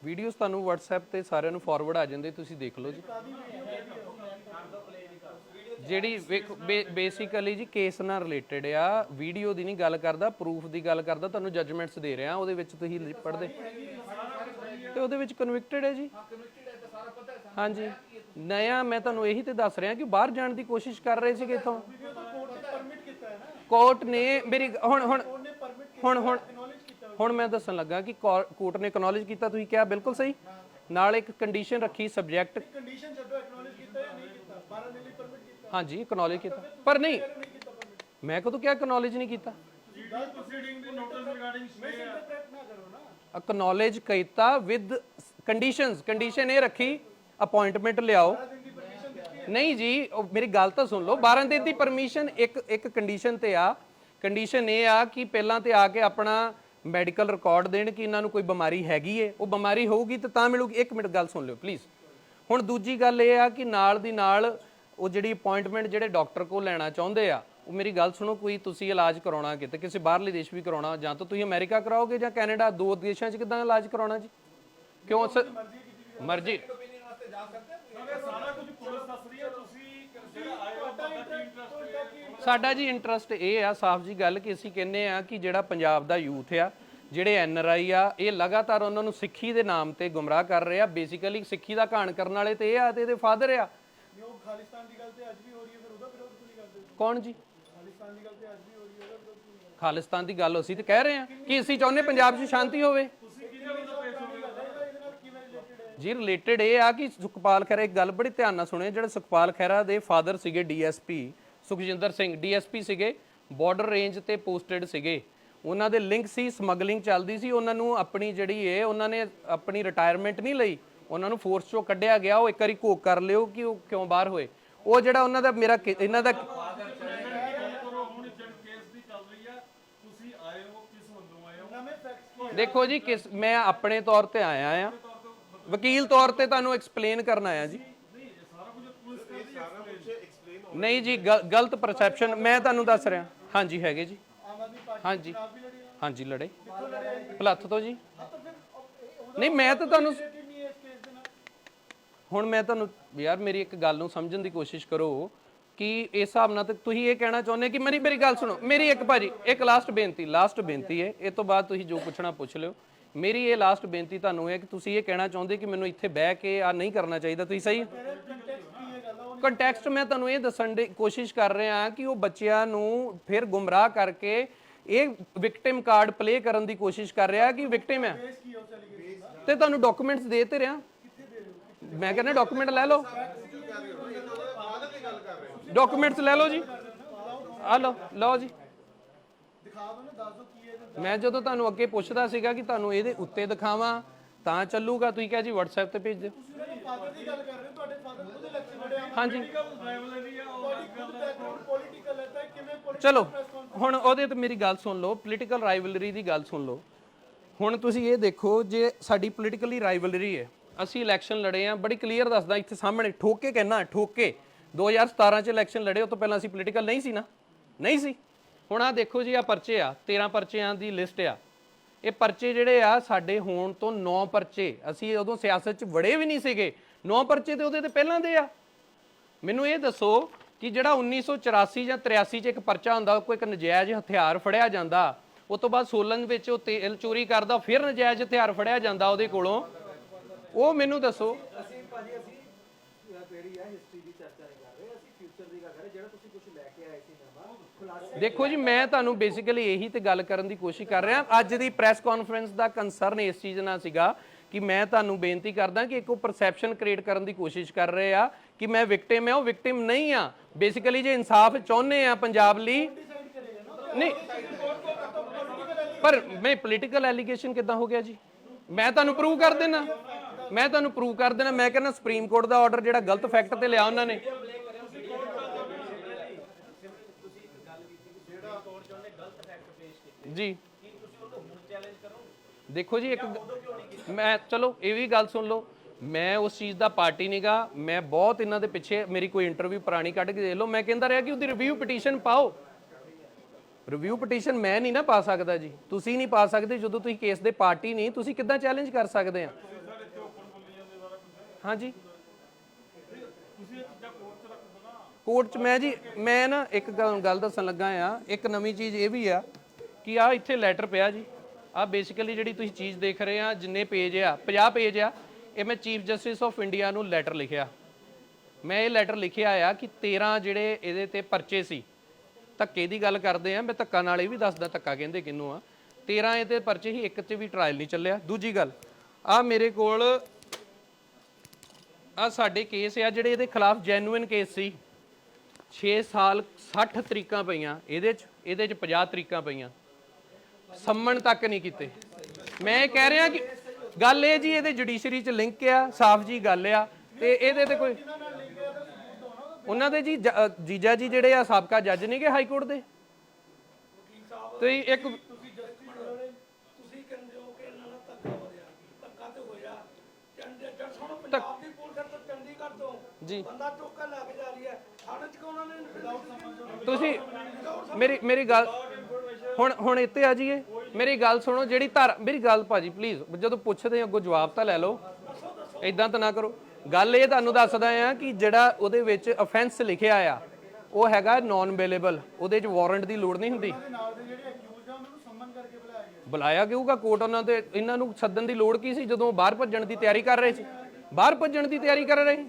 ਵੀਡੀਓਜ਼ ਤੁਹਾਨੂੰ WhatsApp ਤੇ ਸਾਰਿਆਂ ਨੂੰ ਫਾਰਵਰਡ ਆ ਜਾਂਦੇ, ਤੁਸੀਂ ਦੇਖ ਲਓ ਜੀ। ਜਿਹੜੀ ਬੇਸਿਕਲੀ ਜੀ ਕੇਸ ਨਾਲ ਰਿਲੇਟਡ ਆ, ਵੀਡੀਓ ਦੀ ਨਹੀਂ ਗੱਲ ਕਰਦਾ, ਪ੍ਰੂਫ ਦੀ ਗੱਲ ਕਰਦਾ। ਤੁਹਾਨੂੰ ਜੱਜਮੈਂਟਸ ਦੇ ਰਿਹਾ, ਉਹਦੇ ਵਿੱਚ ਤੁਸੀਂ ਪੜ੍ਹਦੇ ਤੇ ਉਹਦੇ ਵਿੱਚ ਕਨਵਿਕਟਡ ਹੈ ਜੀ। ਹਾਂਜੀ, ਨया ਮੈਂ ਤੁਹਾਨੂੰ ਇਹੀ ਤੇ ਦੱਸ ਰਿਹਾ ਕਿ ਬਾਹਰ ਜਾਣ ਦੀ ਕੋਸ਼ਿਸ਼ ਕਰ ਰਹੇ ਸੀਗੇ ਇੱਥੋਂ। ਕੋਰਟ ਨੇ ਮੇਰੀ ਹੁਣ ਮੈਂ ਦੱਸਣ ਲੱਗਾ ਕਿ ਕੋਰਟ ਨੇ ਐਕਨੋਲਜ ਕੀਤਾ, ਤੁਸੀਂ ਕਿਹਾ ਬਿਲਕੁਲ ਸਹੀ। ਨਾਲ ਇੱਕ ਕੰਡੀਸ਼ਨ ਰੱਖੀ, ਸਬਜੈਕਟ ਹਾਂਜੀ ਐਕਨੋਲਜ ਕੀਤਾ, ਪਰ ਨਹੀਂ ਮੈਂ ਕਦੋਂ ਕਿਹਾ ਐਕਨੋਲਜ ਨਹੀਂ ਕੀਤਾ? ਐਕਨੋਲਜ ਕੀਤਾ ਵਿਦ ਕੰਡੀਸ਼ਨਸ। ਕੰਡੀਸ਼ਨ ਇਹ ਰੱਖੀ ਅਪਾਇੰਟਮੈਂਟ ਲਿਆਓ। ਨਹੀਂ ਜੀ, ਮੇਰੀ ਗੱਲ ਤਾਂ ਸੁਣ ਲਓ। 12 ਦਿਨ ਦੀ ਪਰਮਿਸ਼ਨ ਇੱਕ ਕੰਡੀਸ਼ਨ ਤੇ ਆ। ਕੰਡੀਸ਼ਨ ਇਹ ਆ ਕਿ ਪਹਿਲਾਂ ਤੇ ਆ ਕੇ ਆਪਣਾ ਮੈਡੀਕਲ ਰਿਕਾਰਡ ਦੇਣ ਕਿ ਇਹਨਾਂ ਨੂੰ ਕੋਈ ਬਿਮਾਰੀ ਹੈਗੀ ਏ। ਉਹ ਬਿਮਾਰੀ ਹੋਊਗੀ ਤਾਂ ਮਿਲੂਗੀ। ਇੱਕ ਮਿੰਟ ਗੱਲ ਸੁਣ ਲਿਓ ਪਲੀਜ਼। ਹੁਣ ਦੂਜੀ ਗੱਲ ਇਹ ਆ ਕਿ ਨਾਲ ਦੀ ਨਾਲ ਉਹ ਜਿਹੜੀ ਅਪਾਇੰਟਮੈਂਟ ਜਿਹੜੇ ਡਾਕਟਰ ਕੋਲ ਲੈਣਾ ਚਾਹੁੰਦੇ ਆ, ਉਹ ਮੇਰੀ ਗੱਲ ਸੁਣੋ, ਕੋਈ ਤੁਸੀਂ ਇਲਾਜ ਕਰਾਉਣਾ ਕਿਤੇ ਕਿਸੇ ਬਾਹਰਲੇ ਦੇਸ਼ ਵੀ ਕਰਾਉਣਾ, ਜਾਂ ਤਾਂ ਤੁਸੀਂ ਅਮਰੀਕਾ ਕਰਾਓਗੇ ਜਾਂ ਕੈਨੇਡਾ, ਦੋ ਦੇਸ਼ਾਂ 'ਚ ਕਿੱਦਾਂ ਇਲਾਜ ਕਰਾਉਣਾ ਜੀ? ਕਿਉਂ ਮਰਜ਼ੀ ਸਾਡਾ ਜੀ ਇੰਟਰਸਟ ਇਹ ਆ, ਸਾਫ਼ ਜੀ ਗੱਲ, ਕਿ ਅਸੀਂ ਕਹਿੰਦੇ ਆ ਕਿ ਜਿਹੜਾ ਪੰਜਾਬ ਦਾ ਯੂਥ ਆ, ਜਿਹੜੇ ਐਨਆਰਆਈ ਆ, ਇਹ ਲਗਾਤਾਰ ਉਹਨਾਂ ਨੂੰ ਸਿੱਖੀ ਦੇ ਨਾਮ ਤੇ ਗੁੰਮਰਾਹ ਕਰ ਰਹੇ ਆ। ਬੇਸਿਕਲੀ ਸਿੱਖੀ ਦਾ ਘਾਣ ਕਰਨ ਵਾਲੇ ਤੇ ਇਹ ਆ ਤੇ ਇਹਦੇ ਫਾਦਰ ਆ। ਖਾਲਿਸਤਾਨ ਦੀ ਗੱਲ ਤੇ ਅੱਜ ਵੀ ਹੋ ਰਹੀ ਹੈ, ਫਿਰ ਉਹਦਾ ਵਿਰੋਧ ਕਿਉਂ ਨਹੀਂ ਕਰਦੇ? ਕੌਣ ਜੀ? ਖਾਲਿਸਤਾਨ ਦੀ ਗੱਲ ਤੇ ਅੱਜ ਵੀ ਹੋ ਰਹੀ ਹੈ, ਉਹਦਾ ਵਿਰੋਧ ਕਿਉਂ ਨਹੀਂ? ਖਾਲਿਸਤਾਨ ਦੀ ਗੱਲ ਅਸੀਂ ਤੇ ਕਹਿ ਰਹੇ ਆ ਕਿ ਅਸੀਂ ਚਾਹੁੰਦੇ ਪੰਜਾਬ 'ਚ ਸ਼ਾਂਤੀ ਹੋਵੇ। ਜੀ ਰਿਲੇਟਡ ਇਹ ਆ ਕਿ ਸੁਖਪਾਲ ਖਹਿਰਾ, ਇੱਕ ਗੱਲ ਬੜੀ ਧਿਆਨ ਨਾਲ ਸੁਣਿਓ, ਜਿਹੜੇ ਸੁਖਪਾਲ ਖਹਿਰਾ ਦੇ ਫਾਦਰ ਸੀਗੇ ਡੀਐਸਪੀ ਸੁਖਜਿੰਦਰ ਸਿੰਘ, ਡੀਐਸਪੀ ਸੀਗੇ, ਬਾਰਡਰ ਰੇਂਜ ਤੇ ਪੋਸਟਡ ਸੀਗੇ। ਉਹਨਾਂ ਦੇ ਲਿੰਕ ਸੀ, ਸਮਗਲਿੰਗ ਚੱਲਦੀ ਸੀ। ਉਹਨਾਂ ਨੂੰ ਆਪਣੀ ਜਿਹੜੀ ਹੈ, ਉਹਨਾਂ ਨੇ ਆਪਣੀ ਰਿਟਾਇਰਮੈਂਟ ਨਹੀਂ ਲਈ, ਉਹਨਾਂ ਨੂੰ ਫੋਰਸ ਚੋਂ ਕੱਢਿਆ ਗਿਆ। ਉਹ ਇੱਕ ਵਾਰੀ ਘੋਖ ਕਰ ਲਿਓ ਕਿ ਉਹ ਕਿਉਂ ਬਾਹਰ ਹੋਏ। ਉਹ ਜਿਹੜਾ ਉਹਨਾਂ ਦਾ ਮੇਰਾ ਇਹਨਾਂ ਦਾ ਦੇਖੋ ਜੀ, ਮੈਂ ਆਪਣੇ ਤੌਰ ਤੇ ਆਇਆ ਆ, ਵਕੀਲ ਤੌਰ ਤੇ ਤੁਹਾਨੂੰ ਐਕਸਪਲੇਨ ਕਰਨ ਆਇਆ ਜੀ। ਨਹੀਂ ਜੀ, ਗਲਤ ਪਰਸੈਪਸ਼ਨ ਮੈਂ ਤੁਹਾਨੂੰ ਦੱਸ ਰਿਹਾ। ਹਾਂਜੀ ਹੈਗੇ ਜੀ, ਹਾਂਜੀ ਹਾਂਜੀ ਲੜੇ ਭਲੱਥ ਤੋਂ ਜੀ। ਨਹੀਂ ਮੈਂ ਤਾਂ ਤੁਹਾਨੂੰ ਹੁਣ ਮੈਂ ਤੁਹਾਨੂੰ ਯਾਰ ਮੇਰੀ ਇੱਕ ਗੱਲ ਨੂੰ ਸਮਝਣ ਦੀ ਕੋਸ਼ਿਸ਼ ਕਰੋ ਕਿ ਇਸ ਹਿਸਾਬ ਨਾਲ ਤੇ ਤੁਸੀਂ ਇਹ ਕਹਿਣਾ ਚਾਹੁੰਦੇ ਕਿ ਮੇਰੀ ਗੱਲ ਸੁਣੋ, ਮੇਰੀ ਇੱਕ ਭਾਜੀ ਇੱਕ ਲਾਸਟ ਬੇਨਤੀ ਹੈ, ਇਹ ਤੋਂ ਬਾਅਦ ਤੁਸੀਂ ਜੋ ਪੁੱਛਣਾ ਪੁੱਛ ਲਿਓ। ਮੇਰੀ ਇਹ ਲਾਸਟ ਬੇਨਤੀ ਤੁਹਾਨੂੰ ਹੈ ਕਿ ਤੁਸੀਂ ਇਹ ਕਹਿਣਾ ਚਾਹੁੰਦੇ ਕਿ ਮੈਨੂੰ ਇੱਥੇ ਬਹਿ ਕੇ ਆ ਨਹੀਂ ਕਰਨਾ ਚਾਹੀਦਾ, ਤੁਸੀਂ ਸਹੀ ਕੰਟੈਕਸਟ ਮੈਂ ਤੁਹਾਨੂੰ ਇਹ ਦੱਸਣ ਦੀ ਕੋਸ਼ਿਸ਼ ਕਰ ਰਿਹਾ ਕਿ ਉਹ ਬੱਚਿਆਂ ਨੂੰ ਫਿਰ ਗੁੰਮਰਾਹ ਕਰਕੇ ਇਹ ਵਿਕਟਿਮ ਕਾਰਡ ਪਲੇ ਕਰਨ ਦੀ ਕੋਸ਼ਿਸ਼ ਕਰ ਰਿਹਾ ਕਿ ਵਿਕਟਿਮ ਹੈ, ਤੇ ਤੁਹਾਨੂੰ ਡਾਕੂਮੈਂਟਸ ਦੇ ਤੇ ਰਿਹਾ। ਮੈਂ ਕਹਿੰਦਾ ਡਾਕੂਮੈਂਟ ਲੈ ਲਓ, ਡਾਕੂਮੈਂਟਸ ਲੈ ਲਓ ਜੀ, ਆ ਲਓ ਜੀ। ਮੈਂ ਜਦੋਂ ਤੁਹਾਨੂੰ ਅੱਗੇ ਪੁੱਛਦਾ ਸੀਗਾ ਕਿ ਤੁਹਾਨੂੰ ਇਹਦੇ ਉੱਤੇ ਦਿਖਾਵਾਂ ਤਾਂ ਚੱਲੂਗਾ, ਤੁਸੀਂ ਕਿਹਾ ਜੀ WhatsApp ਤੇ ਭੇਜ ਦਿਓ। ਹਾਂਜੀ ਚਲੋ ਹੁਣ ਉਹਦੇ ਤੇ ਮੇਰੀ ਗੱਲ ਸੁਣ ਲਓ, ਪੋਲੀਟੀਕਲ ਰਾਈਵਲਰੀ ਦੀ ਗੱਲ ਸੁਣ ਲਓ। ਹੁਣ ਤੁਸੀਂ ਇਹ ਦੇਖੋ, ਜੇ ਸਾਡੀ ਪੋਲੀਟੀਕਲੀ ਰਾਈਵਲਰੀ ਹੈ, ਅਸੀਂ ਇਲੈਕਸ਼ਨ ਲੜੇ ਆ, ਬੜੀ ਕਲੀਅਰ ਦੱਸਦਾ ਇੱਥੇ ਸਾਹਮਣੇ, ਠੋਕ ਕੇ ਕਹਿਣਾ, ਠੋਕ ਕੇ 2017 ਚ ਇਲੈਕਸ਼ਨ ਲੜੇ, ਉਹ ਤੋਂ ਪਹਿਲਾਂ ਅਸੀਂ ਪੋਲੀਟੀਕਲ ਨਹੀਂ ਸੀ ਨਾ, ਨਹੀਂ ਸੀ। ਹੁਣ ਆ ਦੇਖੋ ਜੀ, ਆ ਪਰਚੇ ਆ, 13 ਪਰਚਿਆਂ ਦੀ ਲਿਸਟ ਆ। ਇਹ ਪਰਚੇ ਜਿਹੜੇ ਆ ਸਾਡੇ ਹੋਣ ਤੋਂ 9 ਪਰਚੇ, ਅਸੀਂ ਉਦੋਂ ਸਿਆਸਤ 'ਚ ਵੜੇ ਵੀ ਨਹੀਂ ਸੀਗੇ, 9 ਪਰਚੇ ਤੇ ਉਹਦੇ ਤੇ ਪਹਿਲਾਂ ਦੇ ਆ। ਮੈਨੂੰ ਇਹ ਦੱਸੋ ਕਿ ਜਿਹੜਾ 1984 ਜਾਂ 83 ਚ ਇੱਕ ਪਰਚਾ ਹੁੰਦਾ, ਕੋਈ ਇੱਕ ਨਜਾਇਜ਼ ਹਥਿਆਰ ਫੜਿਆ ਜਾਂਦਾ, ਉਸ ਤੋਂ ਬਾਅਦ ਸੋਲਨ ਵਿੱਚ ਉਹ ਤੇਲ ਚੋਰੀ ਕਰਦਾ, ਫਿਰ ਨਜਾਇਜ਼ ਹਥਿਆਰ ਫੜਿਆ ਜਾਂਦਾ ਉਹਦੇ ਕੋਲੋਂ, ਉਹ ਮੈਨੂੰ ਦੱਸੋ। ਦੇਖੋ ਜੀ, ਮੈਂ ਤੁਹਾਨੂੰ ਬੇਸਿਕਲੀ ਇਹੀ ਤੇ ਗੱਲ ਕਰਨ ਦੀ ਕੋਸ਼ਿਸ਼ ਕਰ ਰਿਹਾ। ਅੱਜ ਦੀ ਪ੍ਰੈਸ ਕਾਨਫਰੰਸ ਦਾ ਕੰਸਰਨ ਇਸ ਚੀਜ਼ ਨਾਲ ਸੀਗਾ ਕਿ ਮੈਂ ਤੁਹਾਨੂੰ ਬੇਨਤੀ ਕਰਦਾ ਕਿ ਇੱਕ ਉਹ ਪਰਸੈਪਸ਼ਨ ਕ੍ਰੀਏਟ ਕਰਨ ਦੀ ਕੋਸ਼ਿਸ਼ ਕਰ ਰਹੇ ਆ ਕਿ ਮੈਂ ਵਿਕਟਿਮ ਆ, ਉਹ ਵਿਕਟਿਮ ਨਹੀਂ ਆ। ਬੇਸਿਕਲੀ ਜੇ ਇਨਸਾਫ ਚਾਹੁੰਦੇ ਆ ਪੰਜਾਬ ਲਈ, ਨਹੀਂ ਪਰ ਮੈਂ ਪੋਲੀਟੀਕਲ ਐਲੀਗੇਸ਼ਨ ਕਿੱਦਾਂ ਹੋ ਗਿਆ ਜੀ? ਮੈਂ ਤੁਹਾਨੂੰ ਪ੍ਰੂਵ ਕਰ ਦੇਣਾ, ਮੈਂ ਕਹਿੰਦਾ ਸੁਪਰੀਮ ਕੋਰਟ ਦਾ ਆਰਡਰ ਜਿਹੜਾ ਗਲਤ ਫੈਕਟ ਤੇ ਲਿਆ ਉਹਨਾਂ ਨੇ। ਜੀ ਦੇਖੋ ਜੀ, ਇੱਕ ਮੈਂ ਚਲੋ ਇਹ ਵੀ ਗੱਲ ਸੁਣ ਲਓ, ਮੈਂ ਉਸ ਚੀਜ਼ ਦਾ ਪਾਰਟੀ ਨਹੀਂਗਾ, ਮੈਂ ਬਹੁਤ ਇਹਨਾਂ ਦੇ ਪਿੱਛੇ, ਮੇਰੀ ਕੋਈ ਇੰਟਰਵਿਊ ਪੁਰਾਣੀ ਕੱਢ ਕੇ ਦੇਖ ਲਓ, ਮੈਂ ਕਹਿੰਦਾ ਰਿਹਾ ਕਿ ਉਹਦੀ ਰਿਵਿਊ ਪਟੀਸ਼ਨ ਪਾਓ। ਰਿਵਿਊ ਪਟੀਸ਼ਨ ਮੈਂ ਨਹੀਂ ਨਾ ਪਾ ਸਕਦਾ ਜੀ, ਤੁਸੀਂ ਨਹੀਂ ਪਾ ਸਕਦੇ, ਜਦੋਂ ਤੁਸੀਂ ਕੇਸ ਦੇ ਪਾਰਟੀ ਨਹੀਂ, ਤੁਸੀਂ ਕਿੱਦਾਂ ਚੈਲੰਜ ਕਰ ਸਕਦੇ ਆ? ਹਾਂਜੀ ਕੋਰਟ 'ਚ ਮੈਂ ਨਾ ਇੱਕ ਗੱਲ ਦੱਸਣ ਲੱਗਾ ਆ। ਇੱਕ ਨਵੀਂ ਚੀਜ਼ ਇਹ ਵੀ ਆ ਕਿ ਆ ਇੱਥੇ ਲੈਟਰ ਪਿਆ ਜੀ, ਆ ਬੇਸਿਕਲੀ ਜਿਹੜੀ ਤੁਸੀਂ ਚੀਜ਼ ਦੇਖ ਰਹੇ ਆ, ਜਿੰਨੇ ਪੇਜ ਆ 50 ਪੇਜ ਆ, ਇਹ ਮੈਂ ਚੀਫ ਜਸਟਿਸ ਆਫ ਇੰਡੀਆ ਨੂੰ ਲੈਟਰ ਲਿਖਿਆ। ਮੈਂ ਇਹ ਲੈਟਰ ਲਿਖਿਆ ਆ ਕਿ 13 ਜਿਹੜੇ ਇਹਦੇ ਤੇ ਪਰਚੇ ਸੀ, ਧੱਕੇ ਦੀ ਗੱਲ ਕਰਦੇ ਆ, ਮੈਂ ਧੱਕਾ ਨਾਲ ਇਹ ਵੀ ਦੱਸਦਾ ਧੱਕਾ ਕਹਿੰਦੇ ਕਿਹਨੂੰ ਆ। 13 ਇਹਦੇ ਪਰਚੇ ਹੀ, ਇੱਕ 'ਚ ਵੀ ਟਰਾਇਲ ਨਹੀਂ ਚੱਲਿਆ। ਦੂਜੀ ਗੱਲ, ਆ ਮੇਰੇ ਕੋਲ ਆ ਸਾਡੇ ਕੇਸ ਆ ਜਿਹੜੇ ਇਹਦੇ ਖਿਲਾਫ ਜੈਨੂਇਨ ਕੇਸ ਸੀ, 6 ਸਾਲ 60 ਤਰੀਕਾਂ ਪਈਆਂ ਇਹਦੇ 'ਚ 50 ਤਰੀਕਾਂ ਪਈਆਂ, ਸੰਮਣ ਤੱਕ ਨਹੀਂ ਕੀਤੇ। ਮੈਂ ਇਹ ਕਹਿ ਰਿਹਾ ਕਿ ਗੱਲ ਇਹ ਜੀ, ਇਹਦੇ ਜੁਡੀਸ਼ਰੀ 'ਚ ਲਿੰਕ ਆ, ਸਾਫ਼ ਜੀ ਗੱਲ ਆ, ਤੇ ਇਹਦੇ ਤੇ ਕੋਈ ਉਹਨਾਂ ਦੇ ਜੀ ਜੀਜਾ ਜੀ ਜਿਹੜੇ ਆ ਸਾਬਕਾ ਜੱਜ ਨੇਗੇ ਹਾਈ ਕੋਰਟ ਦੇ। ਤੁਸੀਂ ਇੱਕ ਜੀ ਤੁਸੀਂ ਮੇਰੀ ਗੱਲ ਹੁਣ ਇੱਥੇ ਆ ਜਾਈਏ, ਮੇਰੀ ਗੱਲ ਸੁਣੋ। ਜਿਹੜੀ ਮੇਰੀ ਗੱਲ ਭਾਜੀ ਪਲੀਜ਼, ਜਦੋਂ ਪੁੱਛਦੇ ਅੱਗੋਂ ਜਵਾਬ ਤਾਂ ਲੈ ਲਓ, ਇਦਾਂ ਤਾਂ ਨਾ ਕਰੋ। ਗੱਲ ਇਹ ਤੁਹਾਨੂੰ ਦੱਸਦਾ ਆ ਕਿ ਜਿਹੜਾ ਉਹਦੇ ਵਿੱਚ ਅਫੈਂਸ ਲਿਖਿਆ ਆ ਉਹ ਹੈਗਾ ਨੌਨ ਅਵੇਲੇਬਲ, ਉਹਦੇ 'ਚ ਵਾਰੰਟ ਦੀ ਲੋੜ ਨਹੀਂ ਹੁੰਦੀ। ਬੁਲਾਇਆ ਕਿਊਗਾ ਕੋਰਟ, ਉਹਨਾਂ ਦੇ ਇਹਨਾਂ ਨੂੰ ਸੱਦਣ ਦੀ ਲੋੜ ਕੀ ਸੀ ਜਦੋਂ ਬਾਹਰ ਭੱਜਣ ਦੀ ਤਿਆਰੀ ਕਰ ਰਹੇ ਸੀ? ਬਾਹਰ ਭੱਜਣ ਦੀ ਤਿਆਰੀ ਕਰ ਰਹੇ।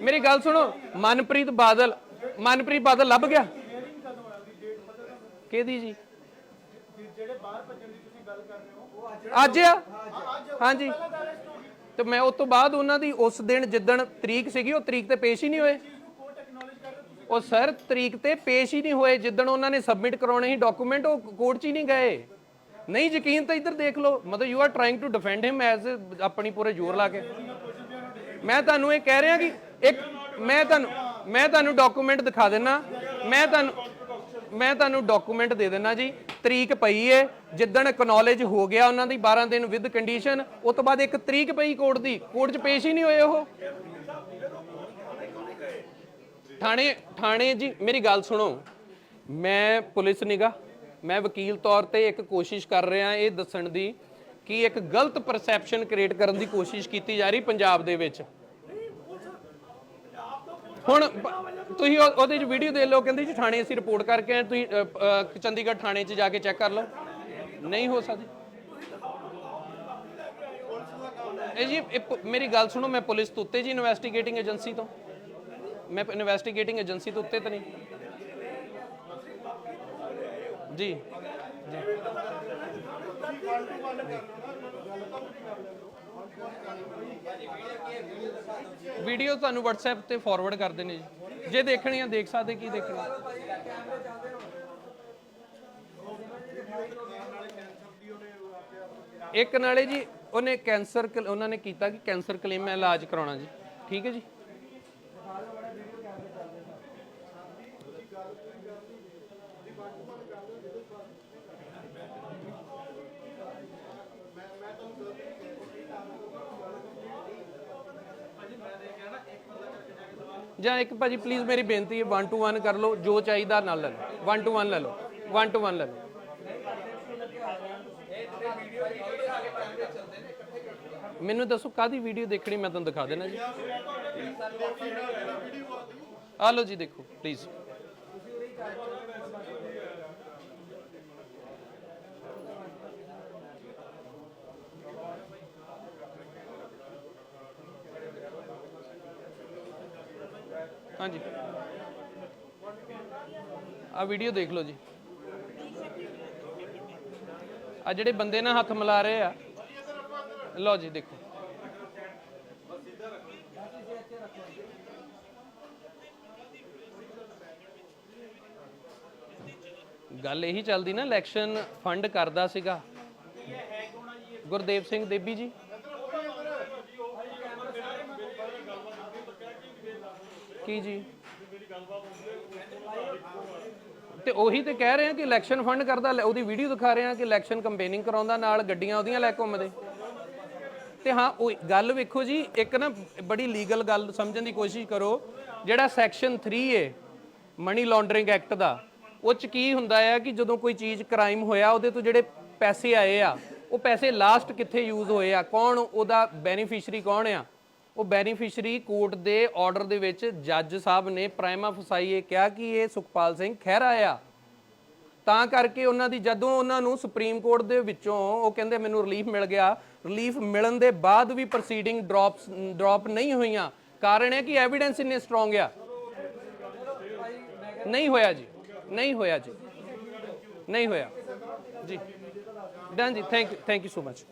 ਮੇਰੀ ਗੱਲ ਸੁਣੋ, ਮਨਪ੍ਰੀਤ ਬਾਦਲ ਲੱਭ ਗਿਆ ਕਿਹਦੀ ਜੀ? ਅੱਜ ਆ, ਹਾਂਜੀ। ਤੇ ਮੈਂ ਉਸ ਤੋਂ ਬਾਅਦ ਉਹਨਾਂ ਦੀ ਉਸ ਦਿਨ ਜਿੱਦਣ ਤਰੀਕ ਸੀਗੀ, ਉਹ ਤਰੀਕ ਤੇ ਪੇਸ਼ ਹੀ ਨਹੀਂ ਹੋਏ। ਉਹ ਸਰ ਤਰੀਕ ਤੇ ਪੇਸ਼ ਹੀ ਨਹੀਂ ਹੋਏ, ਜਿੱਦਣ ਉਹਨਾਂ ਨੇ ਸਬਮਿਟ ਕਰਾਉਣੇ ਸੀ ਡਾਕੂਮੈਂਟ, ਉਹ ਕੋਰਟ 'ਚ ਹੀ ਨਹੀਂ ਗਏ। ਨਹੀਂ ਯਕੀਨ ਤਾਂ ਇੱਧਰ ਦੇਖ ਲਓ, ਮਤਲਬ you are trying to defend him as ਆਪਣੀ ਪੂਰੇ ਜ਼ੋਰ ਲਾ ਕੇ। ਮੈਂ ਤੁਹਾਨੂੰ ਇਹ ਕਹਿ ਰਿਹਾ ਕਿ ਇੱਕ ਮੈਂ ਤੁਹਾਨੂੰ ਡਾਕੂਮੈਂਟ ਦਿਖਾ ਦੇਣਾ, ਮੈਂ ਤੁਹਾਨੂੰ ਡਾਕੂਮੈਂਟ ਦੇ ਦੇਣਾ ਜੀ। ਤਰੀਕ ਪਈ ਏ ਜਿੱਦਣ ਐਕਨੋਲੇਜ ਹੋ ਗਿਆ ਉਹਨਾਂ ਦੀ 12 ਦਿਨ ਵਿਦ ਕੰਡੀਸ਼ਨ, ਉਸ ਤੋਂ ਬਾਅਦ ਇੱਕ ਤਰੀਕ ਪਈ ਕੋਰਟ ਦੀ, ਕੋਰਟ 'ਚ ਪੇਸ਼ ਹੀ ਨਹੀਂ ਹੋਏ ਉਹ। ਥਾਣੇ ਜੀ ਮੇਰੀ ਗੱਲ ਸੁਣੋ, ਮੈਂ ਪੁਲਿਸ ਨਿਗਾ, ਮੈਂ ਵਕੀਲ ਤੌਰ ਤੇ ਇੱਕ ਕੋਸ਼ਿਸ਼ ਕਰ ਰਿਹਾ ਇਹ ਦੱਸਣ ਦੀ ਕਿ ਇੱਕ ਗਲਤ ਪਰਸੈਪਸ਼ਨ ਕ੍ਰੀਏਟ ਕਰਨ ਦੀ ਕੋਸ਼ਿਸ਼ ਕੀਤੀ ਜਾ ਰਹੀ ਪੰਜਾਬ ਦੇ ਵਿੱਚ। ਹੁਣ ਤੁਸੀਂ ਉਹਦੇ 'ਚ ਵੀਡੀਓ ਦੇ ਲਓ, ਕਹਿੰਦੇ ਜੀ ਥਾਣੇ ਅਸੀਂ ਰਿਪੋਰਟ ਕਰਕੇ ਆਏ, ਤੁਸੀਂ ਚੰਡੀਗੜ੍ਹ ਥਾਣੇ 'ਚ ਜਾ ਕੇ ਚੈੱਕ ਕਰ ਲਓ। ਨਹੀਂ ਹੋ ਸਕਦੀ ਇਹ ਜੀ। ਮੇਰੀ ਗੱਲ ਸੁਣੋ, ਮੈਂ ਪੁਲਿਸ ਤੋਂ ਉੱਤੇ ਜੀ, ਇਨਵੈਸਟੀਗੇਟਿੰਗ ਏਜੰਸੀ ਤੋਂ, ਮੈਂ ਇਨਵੈਸਟੀਗੇਟਿੰਗ ਏਜੰਸੀ ਤੋਂ ਉੱਤੇ ਤਾਂ ਨਹੀਂ ਜੀ। ਵੀਡੀਓ ਤੁਹਾਨੂੰ WhatsApp ਤੇ ਫਾਰਵਰਡ ਕਰਦੇ ਨੇ ਜੀ, ਜੇ ਦੇਖਣੀ ਆ ਦੇਖ ਸਕਦੇ, ਕੀ ਦੇਖਣਾ। ਇੱਕ ਨਾਲੇ ਜੀ ਉਹਨੇ ਕੈਂਸਰ, ਉਹਨਾਂ ਨੇ ਕੀਤਾ ਕਿ ਕੈਂਸਰ ਕਲੇਮ ਮੈਂ ਇਲਾਜ ਕਰਾਉਣਾ ਜੀ, ਠੀਕ ਹੈ ਜੀ। ਜਾਂ ਇੱਕ ਭਾਜੀ ਪਲੀਜ਼ ਮੇਰੀ ਬੇਨਤੀ ਹੈ 1 to 1 ਕਰ ਲਓ, ਜੋ ਚਾਹੀਦਾ ਨਾਲ ਲੈ ਲਓ, 1 to 1 ਲੈ ਲਓ, 1 to 1 ਲੈ ਲਓ। ਮੈਨੂੰ ਦੱਸੋ ਕਾਹਦੀ ਵੀਡੀਓ ਦੇਖਣੀ, ਮੈਂ ਤੁਹਾਨੂੰ ਦਿਖਾ ਦੇਣਾ ਜੀ। ਆ ਲਓ ਜੀ, ਦੇਖੋ ਪਲੀਜ਼। ਹਾਂਜੀ ਆ ਵੀਡੀਓ ਦੇਖ ਲਓ ਜੀ। ਆ ਜਿਹੜੇ ਬੰਦੇ ਨਾਲ ਹੱਥ ਮਿਲਾ ਰਹੇ ਆ, ਲਓ ਜੀ ਦੇਖੋ। ਗੱਲ ਇਹੀ ਚੱਲਦੀ ਨਾ, ਇਲੈਕਸ਼ਨ ਫੰਡ ਕਰਦਾ ਸੀਗਾ ਗੁਰਦੇਵ ਸਿੰਘ ਦੇਬੀ ਜੀ। ਕੀ ਜੀ? ਤੇ ਉਹੀ ਤੇ ਕਹਿ ਰਹੇ ਆ ਕਿ ਇਲੈਕਸ਼ਨ ਫੰਡ ਕਰਦਾ, ਉਹਦੀ ਵੀਡੀਓ ਦਿਖਾ ਰਹੇ ਆ ਕਿ ਇਲੈਕਸ਼ਨ ਕੰਪੇਨਿੰਗ ਕਰਾਉਂਦਾ, ਨਾਲ ਗੱਡੀਆਂ ਉਹਦੀਆਂ ਲੈ ਘੁੰਮਦੇ। ਤੇ ਹਾਂ ਉਹ ਗੱਲ ਵੇਖੋ ਜੀ, ਇੱਕ ਨਾ ਬੜੀ ਲੀਗਲ ਗੱਲ ਸਮਝਣ ਦੀ ਕੋਸ਼ਿਸ਼ ਕਰੋ। ਜਿਹੜਾ ਸੈਕਸ਼ਨ 3 ਹੈ ਮਨੀ ਲਾਂਡਰਿੰਗ ਐਕਟ ਦਾ, ਉਹ 'ਚ ਕੀ ਹੁੰਦਾ ਆ ਕਿ ਜਦੋਂ ਕੋਈ ਚੀਜ਼ ਕ੍ਰਾਈਮ ਹੋਇਆ, ਉਹਦੇ ਤੋਂ ਜਿਹੜੇ ਪੈਸੇ ਆਏ ਆ, ਉਹ ਪੈਸੇ ਲਾਸਟ ਕਿੱਥੇ ਯੂਜ਼ ਹੋਏ ਆ, ਕੌਣ ਉਹਦਾ ਬੈਨੀਫਿਸ਼ਰੀ ਕੌਣ ਆ? ਉਹ ਬੈਨੀਫਿਸ਼ਰੀ ਕੋਰਟ ਦੇ ਆਰਡਰ ਦੇ ਵਿੱਚ ਜੱਜ ਸਾਹਿਬ ਨੇ ਪ੍ਰਾਈਮਾ ਫਸਾਈ ਇਹ ਕਿਹਾ ਕਿ ਇਹ ਸੁਖਪਾਲ ਸਿੰਘ ਖਹਿਰਾ ਆ। ਤਾਂ ਕਰਕੇ ਉਹਨਾਂ ਦੀ ਜਦੋਂ ਉਹਨਾਂ ਨੂੰ ਸੁਪਰੀਮ ਕੋਰਟ ਦੇ ਵਿੱਚੋਂ ਉਹ ਕਹਿੰਦੇ ਮੈਨੂੰ ਰਿਲੀਫ ਮਿਲ ਗਿਆ, ਰਿਲੀਫ ਮਿਲਣ ਦੇ ਬਾਅਦ ਵੀ ਪ੍ਰੋਸੀਡਿੰਗ ਡ੍ਰੌਪ ਨਹੀਂ ਹੋਈਆਂ। ਕਾਰਨ ਹੈ ਕਿ ਐਵੀਡੈਂਸ ਇੰਨੇ ਸਟਰੋਂਗ ਆ। ਨਹੀਂ ਹੋਇਆ ਜੀ, ਨਹੀਂ ਹੋਇਆ ਜੀ, ਨਹੀਂ ਹੋਇਆ ਜੀ। ਡਨ ਜੀ, ਥੈਂਕ ਯੂ ਸੋ ਮਚ।